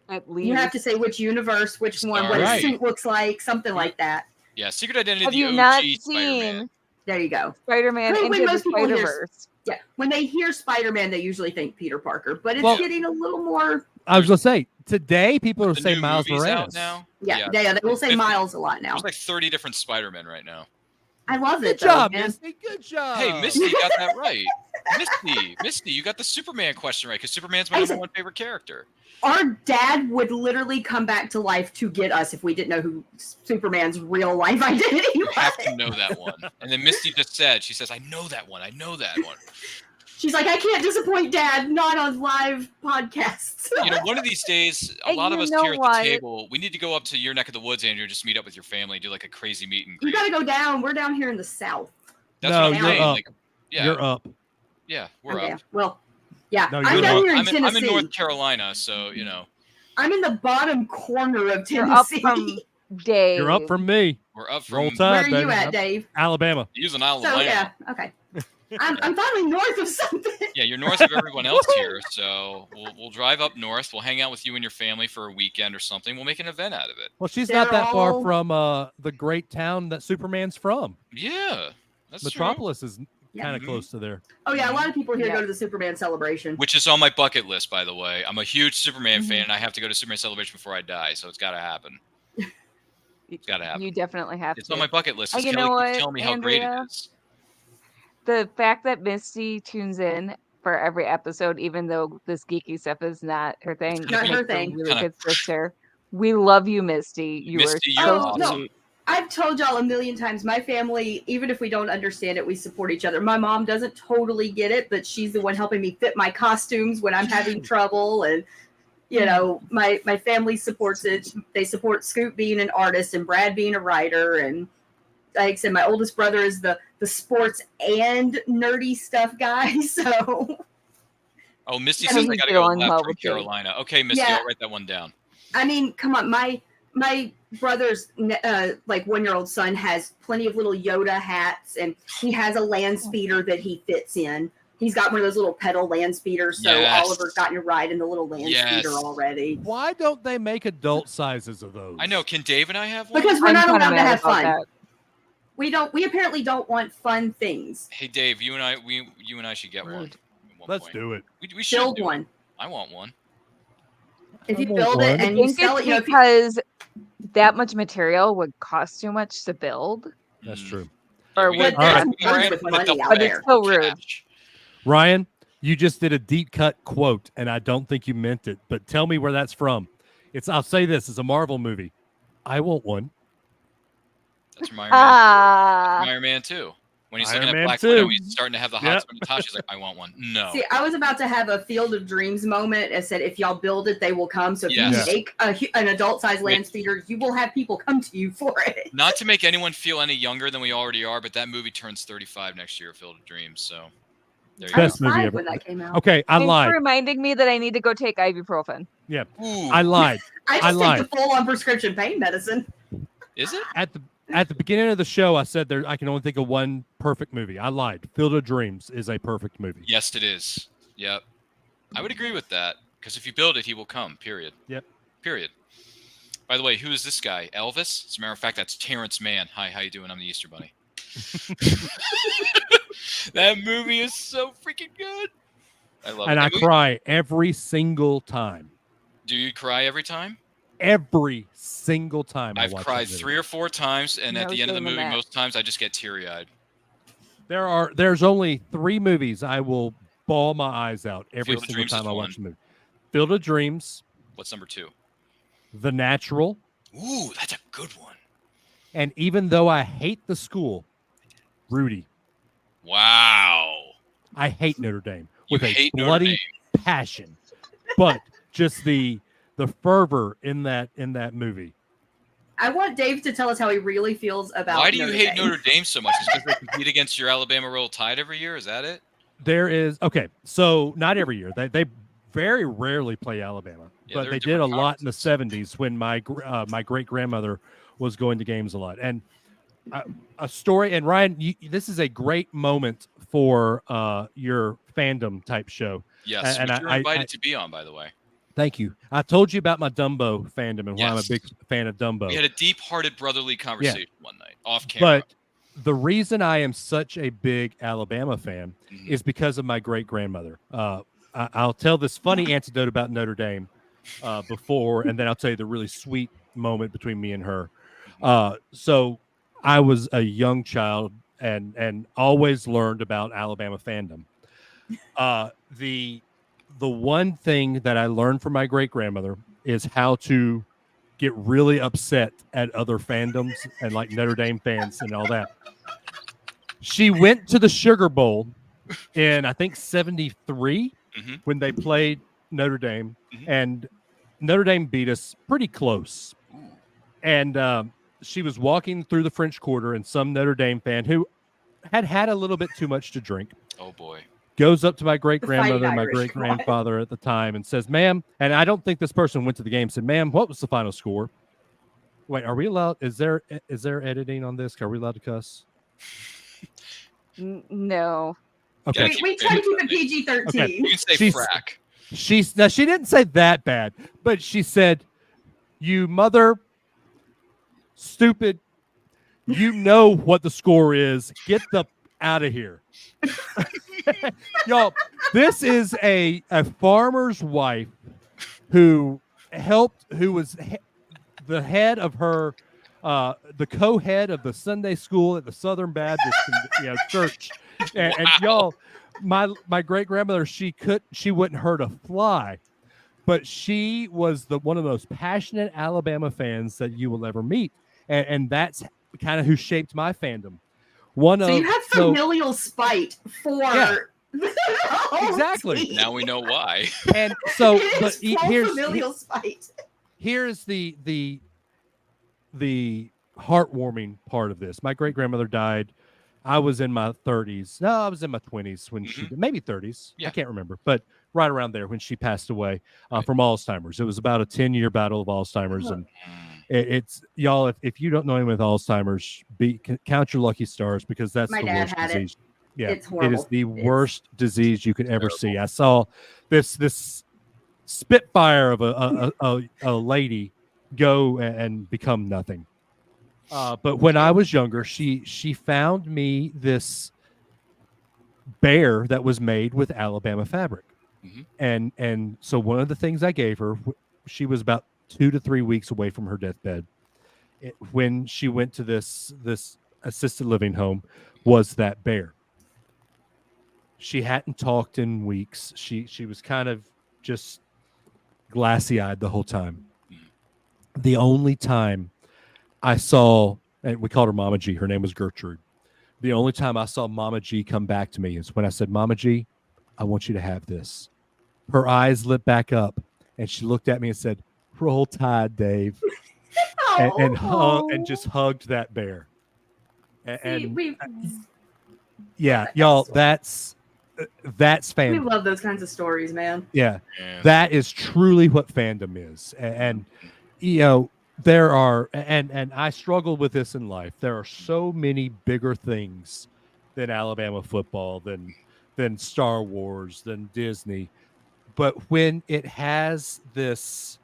At least. You have to say which universe, which one, what Right. his suit looks like, something like that. Yeah, secret identity Have of the you OG not Spider-Man. seen There you go. Spider-Man When Into the most people hear- Spider-Verse? Yeah, when they hear Spider-Man, they usually think Peter Parker, but it's Well- getting a little more. I was gonna say today people are The saying new Miles movie's Morales. out now. Yeah, they will say 50. Miles a lot now. There's like 30 different Spider-Men right now. I love it. Good job, though, man. Misty. Good job. Hey, Misty got that right. Misty, you got the Superman question right because Superman's my I number said- one favorite character. Our dad would literally come back to life to get us if we didn't know who Superman's real life identity You was. have to know that one. And then Misty just said, she says, I know that one. She's like, I can't disappoint Dad, not on live podcasts. You know, one of these days, a And lot of you us know here at what? the table, we need to go up to your neck of the woods, Andrew, just meet up with your family, do like a crazy meet and You greet. gotta go down. We're down here in the south. That's No, what I'm you're saying. up. Like, yeah, You're up. yeah, we're Okay, up. well, yeah, No, I'm you're down not. here in I'm Tennessee. in North Carolina, so you know I'm in the bottom corner of You're up Tennessee. from Dave. You're up from me. we're up Roll from Tide, Where are you baby. at, Dave? Alabama. using Isle of So Lamb. yeah, okay. I'm finally north of something. Yeah, you're north of everyone else here, so we'll drive up north. We'll hang out with you and your family for a weekend or something. We'll make an event out of it. Well, she's They're not that far all- from the great town that Superman's from. Yeah, that's true. Metropolis is Yeah. kind of close to there. Oh yeah, a lot of people here Yeah. go to the Superman celebration. Which is on my bucket list, by the way. I'm a huge Superman Mhm. fan, and I have to go to Superman Celebration before I die, so it's got to happen. It's got to happen. You definitely have It's to. on my bucket list. And Just you know Kelly keeps what, telling me how great Andrea? it is. The fact that Misty tunes in for every episode, even though this geeky stuff is not her thing, Not her makes a thing. really good sister. We love you, Misty. You Misty, are you're so awesome. sweet. I've told y'all a million times, my family, even if we don't understand it, we support each other. My mom doesn't totally get it, but she's the one helping me fit my costumes when I'm having trouble. And, you know, my family supports it. They support Scoop being an artist and Brad being a writer. And like I said, my oldest brother is the sports and nerdy stuff guy. So, Oh, Misty I says think I got to you're go on left well from with Dave. Carolina. Okay, Misty, Yeah. I'll write that one down. I mean, come on. My brother's like 1-year-old son has plenty of little Yoda hats, and he has a land speeder that he fits in. He's got one of those little pedal land speeders, so Yes. Oliver's gotten to ride in the little land Yes. speeder already. Why don't they make adult sizes of those? I know. Can Dave and I have one? Because we're I'm not kinda allowed to mad have about fun. that. We apparently don't want fun things. Hey, Dave, you and I should get one. Rude. at one Let's point. do it. We should Build do it. one. I want one. If you I want build one. it I and you think sell it's it, if you, because that much material would cost too much to build. That's Mm. true. Or we would But there's All right. nerds Alright, with put a money double out But there. it's so rude. cash. Ryan, you just did a deep cut quote, and I don't think you meant it. But tell me where that's from. I'll say this: it's a Marvel movie. I want one. That's from Iron Man. Ah, Iron Man 2. When he's Iron looking Man at Black 2. Widow, he's starting to have the hot Yep. spot. Natasha's like, I want one. No. See, I was about to have a Field of Dreams moment and said, if y'all build it, they will come. So if Yes. you make an adult-sized land speeder, you will have people come to you for it. Not to make anyone feel any younger than we already are, but that movie turns 35 next year, Field of Dreams. So There you I was Best movie 5 ever. when that came out. Okay, I Thanks lied. for reminding me that I need to go take ibuprofen. Yeah, go. Ooh, I lied. I I just lied. take the full-on prescription pain medicine. is it? At the beginning of the show, I said I can only think of one perfect movie. I lied. Field of Dreams is a perfect movie. Yes, it is. Yep. I would agree with that because if you build it, he will come. Period. Yep. Period. By the way, who is this guy? Elvis? As a matter of fact, that's Terrence Mann. Hi, how you doing? I'm the Easter Bunny. That movie is so freaking good. I love it. And I And we- cry every single time. Do you cry every time? Every single time I I've watch cried that movie. 3 or 4 times, and at No the end of the shame in movie, that. most times I just get teary-eyed. There's only 3 movies I will bawl my eyes out every Field of single Dreams time is I one. watch the movie. Field of Dreams, What's number 2? The Natural, Ooh, that's a good one. and even though I hate the school, Rudy. Wow. I hate Notre Dame You with a hate Notre bloody Dame. passion, but just the fervor in that movie. I want Dave to tell us how he really feels about Why do you Notre hate Dame. Notre Dame so much? Is because they compete against your Alabama Roll Tide every year? Is that it? There is so not every year. They very rarely play Alabama, Yeah, but they're they did a different lot in the conferences. '70s when my great grandmother was going to games a lot. And a story. And Ryan, this is a great moment for your fandom type show. Yes, And which you're I invited to be on, by the way. Thank you. I told you about my Dumbo fandom and why I'm a Yes. big fan of Dumbo. We had a deep-hearted brotherly conversation one night, off camera. But the reason I am such a big Alabama fan Mhm. is because of my great grandmother. I'll tell this funny anecdote about Notre Dame before, and then I'll tell you the really sweet moment between me and her. So I was a young child and always learned about Alabama fandom. The one thing that I learned from my great grandmother is how to get really upset at other fandoms and like Notre Dame fans and all that. She went to the Sugar Bowl in I think '73 Mhm. when they played Notre Dame, Mhm. and Notre Dame beat us pretty close. Ooh. And she was walking through the French Quarter, and some Notre Dame fan who had a little bit too much to drink Oh boy. goes up to my great The Fighting grandmother, my Irish, great grandfather at the time, and says, "Ma'am," and I don't think this person went to the game, said, "Ma'am, what was the final score?" Wait, are we allowed? Is there editing on this? Are we allowed to cuss? No. Okay. We try to keep it PG-13. Okay. You can say She's- frack. She didn't say that bad, but she said, "You mother, stupid, you know what the score is. Get the out of here." Y'all, this is a farmer's wife who was the head of her the co-head of the Sunday school at the Southern Baptist church. And y'all, my great grandmother, she wouldn't hurt a fly, but she was one of the most passionate Alabama fans that you will ever meet, and that's kind of who shaped my fandom. So you have familial spite for exactly. Now we know why. And so, but here's familial spite. Here's the heartwarming part of this. My great grandmother died. I was in my 30s. No, I was in my 20s when she maybe 30s. Yeah. I can't remember, but right around there when she passed away from Alzheimer's. It was about a 10-year battle of Alzheimer's, and it's y'all. If you don't know anyone with Alzheimer's, count your lucky stars because that's My the dad worst had disease. it. Yeah, It's horrible. it is the worst disease you could ever see. I saw this spitfire of a lady go and become nothing. But when I was younger, she found me this bear that was made with Alabama fabric, and so one of the things I gave her, she was about 2 to 3 weeks away from her deathbed, when she went to this assisted living home, was that bear. She hadn't talked in weeks. She was kind of just glassy-eyed the whole time. The only time I saw, and we called her Mama G. Her name was Gertrude. The only time I saw Mama G come back to me is when I said, "Mama G, I want you to have this." Her eyes lit back up, and she looked at me and said, "Roll Tide, Dave," and just hugged that bear. Yeah, y'all, that's That's We fandom. love those kinds of stories, man. Yeah, that is truly what fandom is. And you know, there are, and I struggle with this in life. There are so many bigger things than Alabama football, than Star Wars, than Disney. But when it has this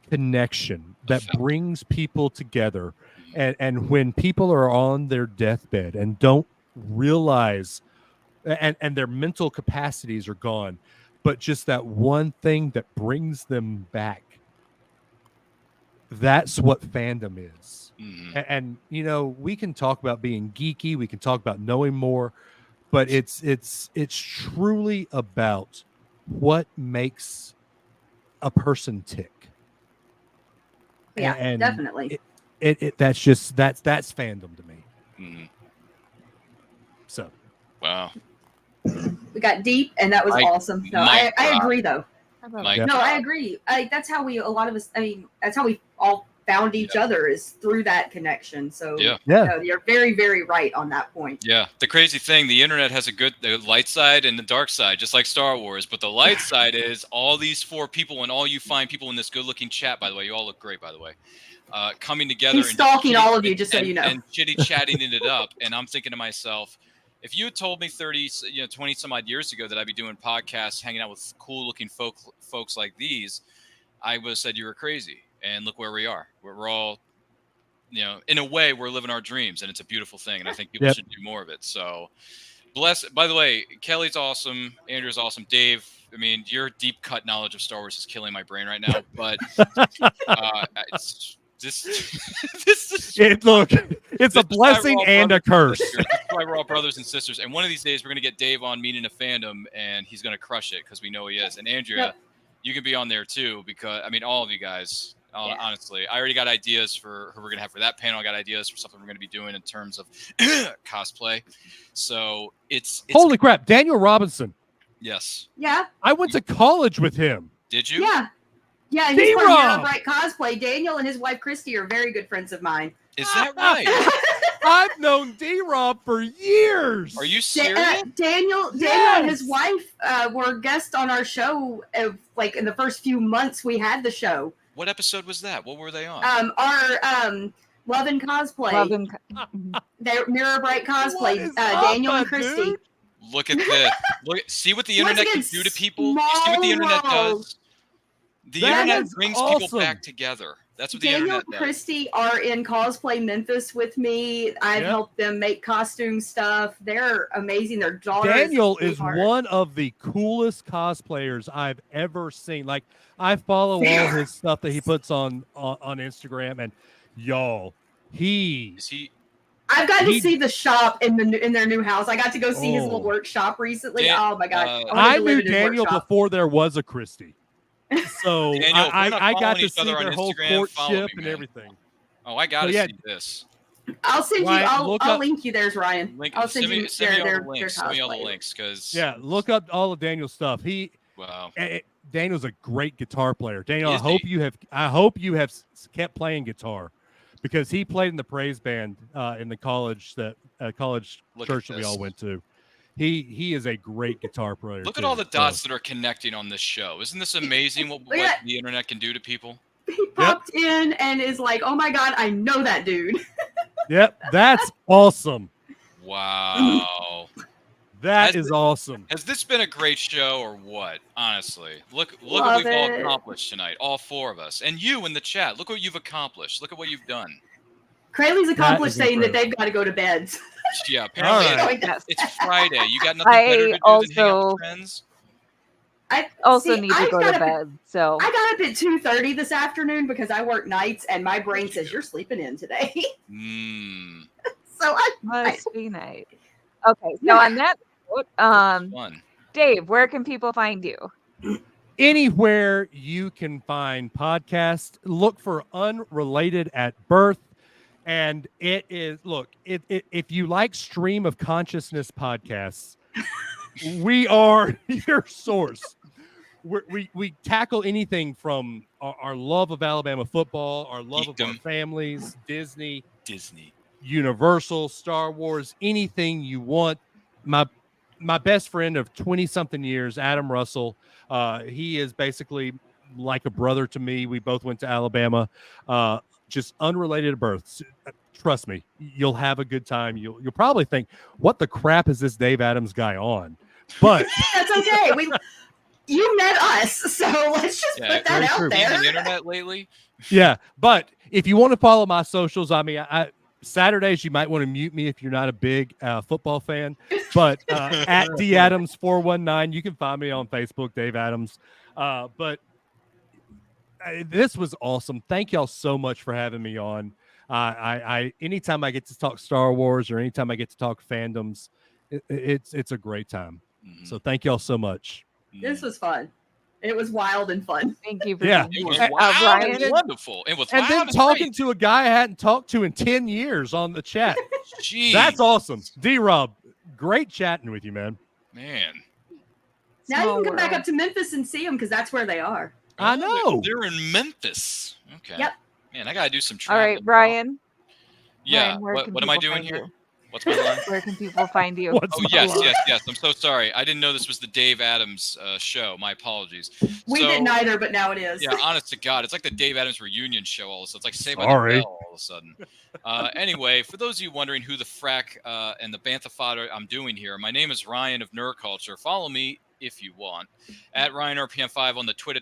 connection that brings people together, and when people are on their deathbed and don't realize, and their mental capacities are gone, but just that one thing that brings them back, that's what fandom is. And you know, we can talk about being geeky, we can talk about knowing more, but it's truly about what makes a person tick. Yeah, And definitely. That's fandom to me. So wow, we got deep, and that was awesome. No, I agree though. No, I agree. That's how we, a lot of us, I mean, that's how we all found each other, is through that connection. So no, you're very, very right on that point. Yeah, the crazy thing, the internet has the light side and the dark side, just like Star Wars. But the light side is all these 4 people, and all you find people in this good-looking chat. By the way, you all look great. By the way, coming together. He's stalking all of you, just so you know, and chitty-chatting it up. And I'm thinking to myself, if you had told me 20 some odd years ago that I'd be doing podcasts, hanging out with cool-looking folks like these, I would have said you were crazy. And look where we are. We're all, you know, in a way, we're living our dreams, and it's a beautiful thing. And I think people should do more of it. So, bless. By the way, Kelly's awesome. Andrew's awesome. Dave, I mean, your deep cut knowledge of Star Wars is killing my brain right now. But it's a blessing and a curse. That's why we're all brothers and sisters. And one of these days, we're gonna get Dave on Meeting a Fandom, and he's gonna crush it because we know he is. And Andrea, you can be on there too, because I mean, all of you guys. Honestly, I already got ideas for who we're gonna have for that panel. I got ideas for something we're gonna be doing in terms of cosplay. So it's holy crap, Daniel Robinson. Yes. Yeah. I went to college with him. Did you? Yeah. Yeah, he's from Bright Cosplay. Daniel and his wife Christy are very good friends of mine. Is that right? I've known D-Rob for years. Are you serious? Daniel and his wife were guests on our show, like in the first few months we had the show. What episode was that? What were they on? Our Love and Cosplay. They're Mirror Bright Cosplay. Daniel and Christy. Dude? Look at this. See what the internet can do to people. You see what the internet does. The internet brings people back together. That's what the internet does. Daniel and Christy are in Cosplay Memphis with me. I've helped them make costume stuff. They're amazing. Their daughter. Daniel is one of the coolest cosplayers I've ever seen. Like, I follow all his stuff that he puts on Instagram, and y'all, I've got to see the shop in their new house. I got to go see his little workshop recently. Oh my god! I knew Daniel before there was a Christy. So Daniel, I got to see their whole courtship and everything. Oh, I got to see this. I'll send you. I'll link you. There's Ryan. I'll send you their links. Send me all the links, because look up all of Daniel's stuff. Daniel's a great guitar player. Daniel, I hope you have kept playing guitar, because he played in the praise band in the college church that we all went to. He is a great guitar player. Look at all the dots that are connecting on this show. Isn't this amazing what the internet can do to people? He popped in and is like, oh my god, I know that dude. Yep, that's awesome. Wow. That is awesome. Has this been a great show or what? Honestly, look what we've all accomplished tonight, all 4 of us. And you in the chat, look what you've accomplished. Look at what you've done. Crayle's accomplished saying that they've got to go to bed. Yeah, apparently it's Friday. You got nothing better to do than hang out with friends? I also need to go to bed. So I got up at 2:30 this afternoon because I work nights, and my brain says you're sleeping in today. So must be nice. Okay, so on that note, Dave, where can people find you? Anywhere you can find podcasts. Look for Unrelated at Birth. And it is, if you like Stream of Consciousness podcasts, we are your source. We tackle anything from our love of Alabama football, our love of our families, Disney, Universal, Star Wars, anything you want. My my best friend of 20-something years, Adam Russell. He is basically like a brother to me. We both went to Alabama, just unrelated to birth. Trust me, you'll have a good time. You'll probably think, what the crap is this Dave Adams guy on? But that's okay. You met us, so let's just put that out there. On the internet lately. Yeah, but if you want to follow my socials, I mean, Saturdays you might want to mute me if you're not a big football fan. But at DAdams419, you can find me on Facebook, Dave Adams. But this was awesome. Thank y'all so much for having me on. I anytime I get to talk Star Wars or anytime I get to talk fandoms, it's a great time. Mm-hmm. So thank y'all so much. This was fun. It was wild and fun. Thank you for being here. Ryan. It was wonderful. And then talking to a guy I hadn't talked to in 10 years on the chat. Jeez. That's awesome. D-Rob, great chatting with you, man. Man. Now you can come back up to Memphis and see them because that's where they are. I know. They're in Memphis. Okay. Yep. Man, I got to do some traveling. All right, Brian. Yeah. Ryan, what am I doing here? What's my line? Where can people find you? Yes. I'm so sorry. I didn't know this was the Dave Adams show. My apologies. We didn't either, but now it is. Yeah, honest to God, it's like the Dave Adams reunion show. All of a sudden, it's like Saved by the Bell. All of a sudden. Anyway, for those of you wondering who the frack and the bantha fodder I'm doing here, my name is Ryan of Nerd Culture. Follow me if you want at RyanRPM5 on the Twitter,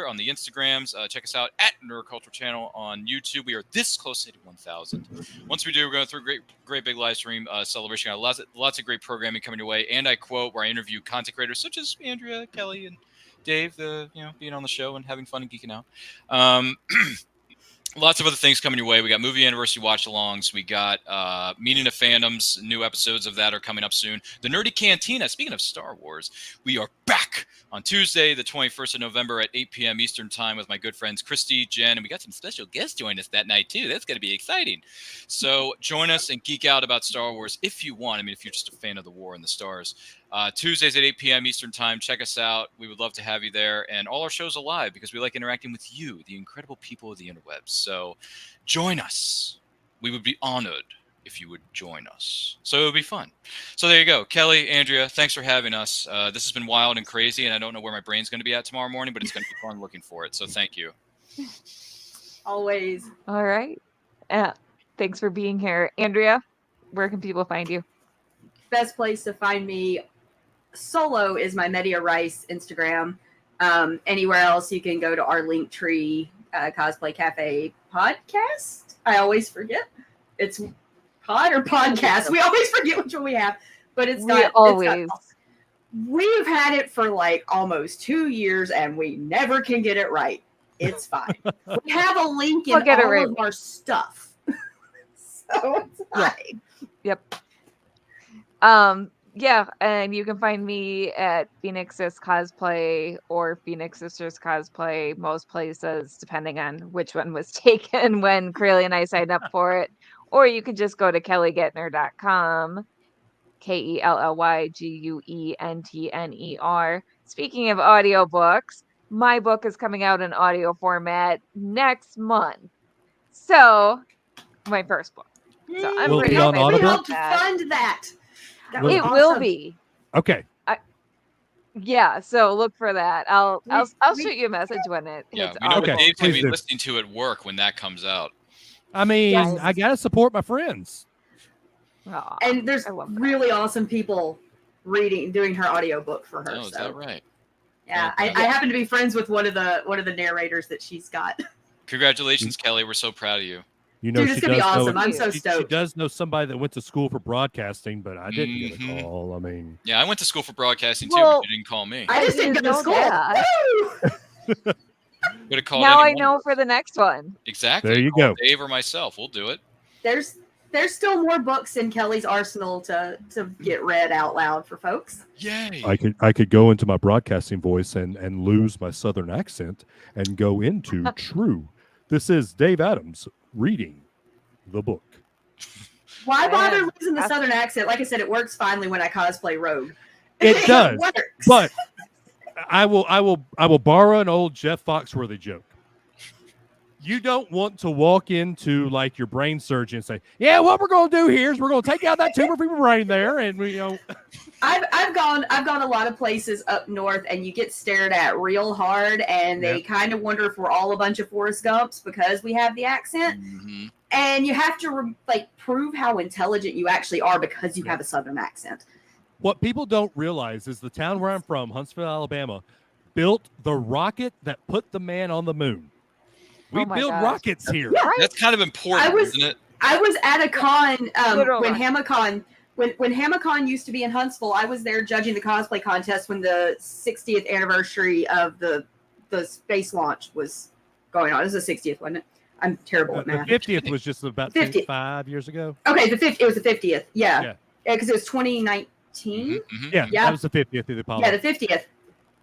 on the Instagrams. Check us out at Nerd Culture Channel on YouTube. We are this close to 1,000. Once we do, we're going through a great big live stream celebration. Lots of great programming coming your way. And I quote where I interview content creators such as Andrea, Kelly, and Dave, being on the show and having fun and geeking out. Lots of other things coming your way. We got movie anniversary watch-alongs. We got Meeting of Fandoms. New episodes of that are coming up soon. The Nerdy Cantina. Speaking of Star Wars, we are back on Tuesday, the 21st of November at 8 p.m. Eastern Time with my good friends Christy, Jen, and we got some special guests joining us that night too. That's going to be exciting. So join us and geek out about Star Wars if you want. I mean, if you're just a fan of the war and the stars. Tuesdays at 8 p.m. Eastern Time. Check us out. We would love to have you there. And all our shows are live because we like interacting with you, the incredible people of the interwebs. So join us. We would be honored if you would join us. So it would be fun. So there you go. Kelly, Andrea, thanks for having us. This has been wild and crazy, and I don't know where my brain's going to be at tomorrow morning, but it's going to be fun looking for it. So thank you. Always. All right. Thanks for being here. Andrea, where can people find you? Best place to find me solo is my Media Rice Instagram. Anywhere else, you can go to our Linktree Cosplay Cafe podcast. I always forget. It's pod or podcast. We always forget which one we have, but it's got. We've had it for like almost 2 years, and we never can get it right. It's fine. We have a link in all of our stuff, so it's fine. Yep. Yeah, and you can find me at Phoenix Sis Cosplay or Phoenix Sisters Cosplay, most places, depending on which one was taken when Crayle and I signed up for it. Or you can just go to kellyguentner.com, KELLYGUENTNER. Speaking of audiobooks, my book is coming out in audio format next month. So, my first book. So I'm Will pretty it be on excited Audible? about To that. fund that. It will be. Okay. Yeah, so look for that. I'll shoot you a message when it hits. We know Audible. Dave's going to be listening to at work when that comes out. I mean, Yes. I got to support my friends. Aw, And there's I love that. really awesome people doing her audiobook for her. Oh, is that right? Yeah, I happen to be friends with one of the narrators that she's got. Congratulations, Kelly. We're so proud of you. You know, Dude, it's she gonna be does know awesome. I'm so she stoked. does know somebody that went to school for broadcasting, but I didn't get a call. I mean, Yeah, I went to school for broadcasting too, Well, but you didn't call me. I just didn't didn't go to know school. that. Woo! Could have called Now I anyone. know for the next one. Exactly. There you Call go. Dave or myself. We'll do it. There's still more books in Kelly's arsenal to get read out loud for folks. Yay. I could go into my broadcasting voice and lose my southern accent and go into true. This is Dave Adams reading the book. Why Yeah, bother losing the that's- southern accent? Like I said, it works finally when I cosplay Rogue. It does, works. but I will borrow an old Jeff Foxworthy joke. You don't want to walk into like your brain surgeon and say, "Yeah, what we're going to do here is we're going to take out that tumor from your brain there," and I've gone a lot of places up north, and you get stared at real hard, and they kind of wonder if we're all a bunch of Forrest Gumps because we have the accent. Mm-hmm. And you have to prove how intelligent you actually are because you have a Southern accent. What people don't realize is the town where I'm from, Huntsville, Alabama, built the rocket that put the man on the moon. We build rockets here. Yeah. That's kind of important, isn't it? I was at a con when HamaCon. When HamaCon used to be in Huntsville, I was there judging the cosplay contest when the 60th anniversary of the space launch was going on. It was the 60th, wasn't it? I'm terrible at math. The 50th was just about 5 years ago. Okay, it was the 50th. Yeah, because it was 2019. Mm-hmm. Yeah, that was the 50th of the Apollo. Yeah, the 50th.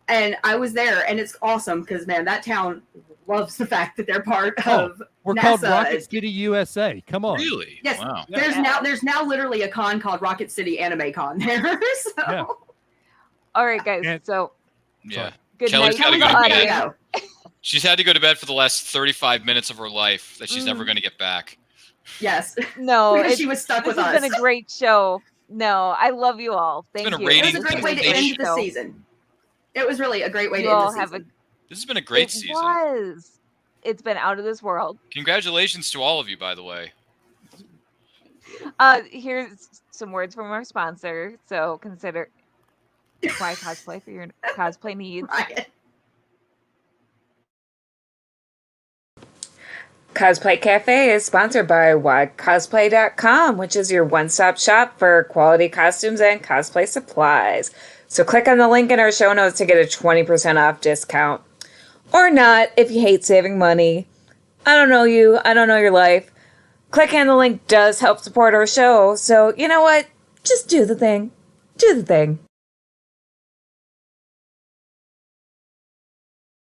And I was there, and it's awesome because, man, that town loves the fact that they're part of We're NASA. called Rocket City, USA. Come on. Really? Yes. Wow. There's now literally a con called Rocket City Anime Con there. So. Yeah. All right, guys. So yeah, good Kelly's night. got to go to bed. Go. She's had to go to bed for the last 35 minutes of her life that she's never going to get back. Yes. No, she was stuck with us. It's been a great show. No, I love you all. Thank you. It was a great way to end the season. It was really a great way to end the season. This has been a great season. It was. It's been out of this world. Congratulations to all of you, by the way. Here's some words from our sponsor. So consider Why Cosplay for your cosplay needs. Right. Cosplay Cafe is sponsored by whycosplay.com, which is your one-stop shop for quality costumes and cosplay supplies. So click on the link in our show notes to get a 20% off discount. Or not, if you hate saving money. I don't know you. I don't know your life. Clicking on the link does help support our show. So, you know what? Just do the thing. Do the thing.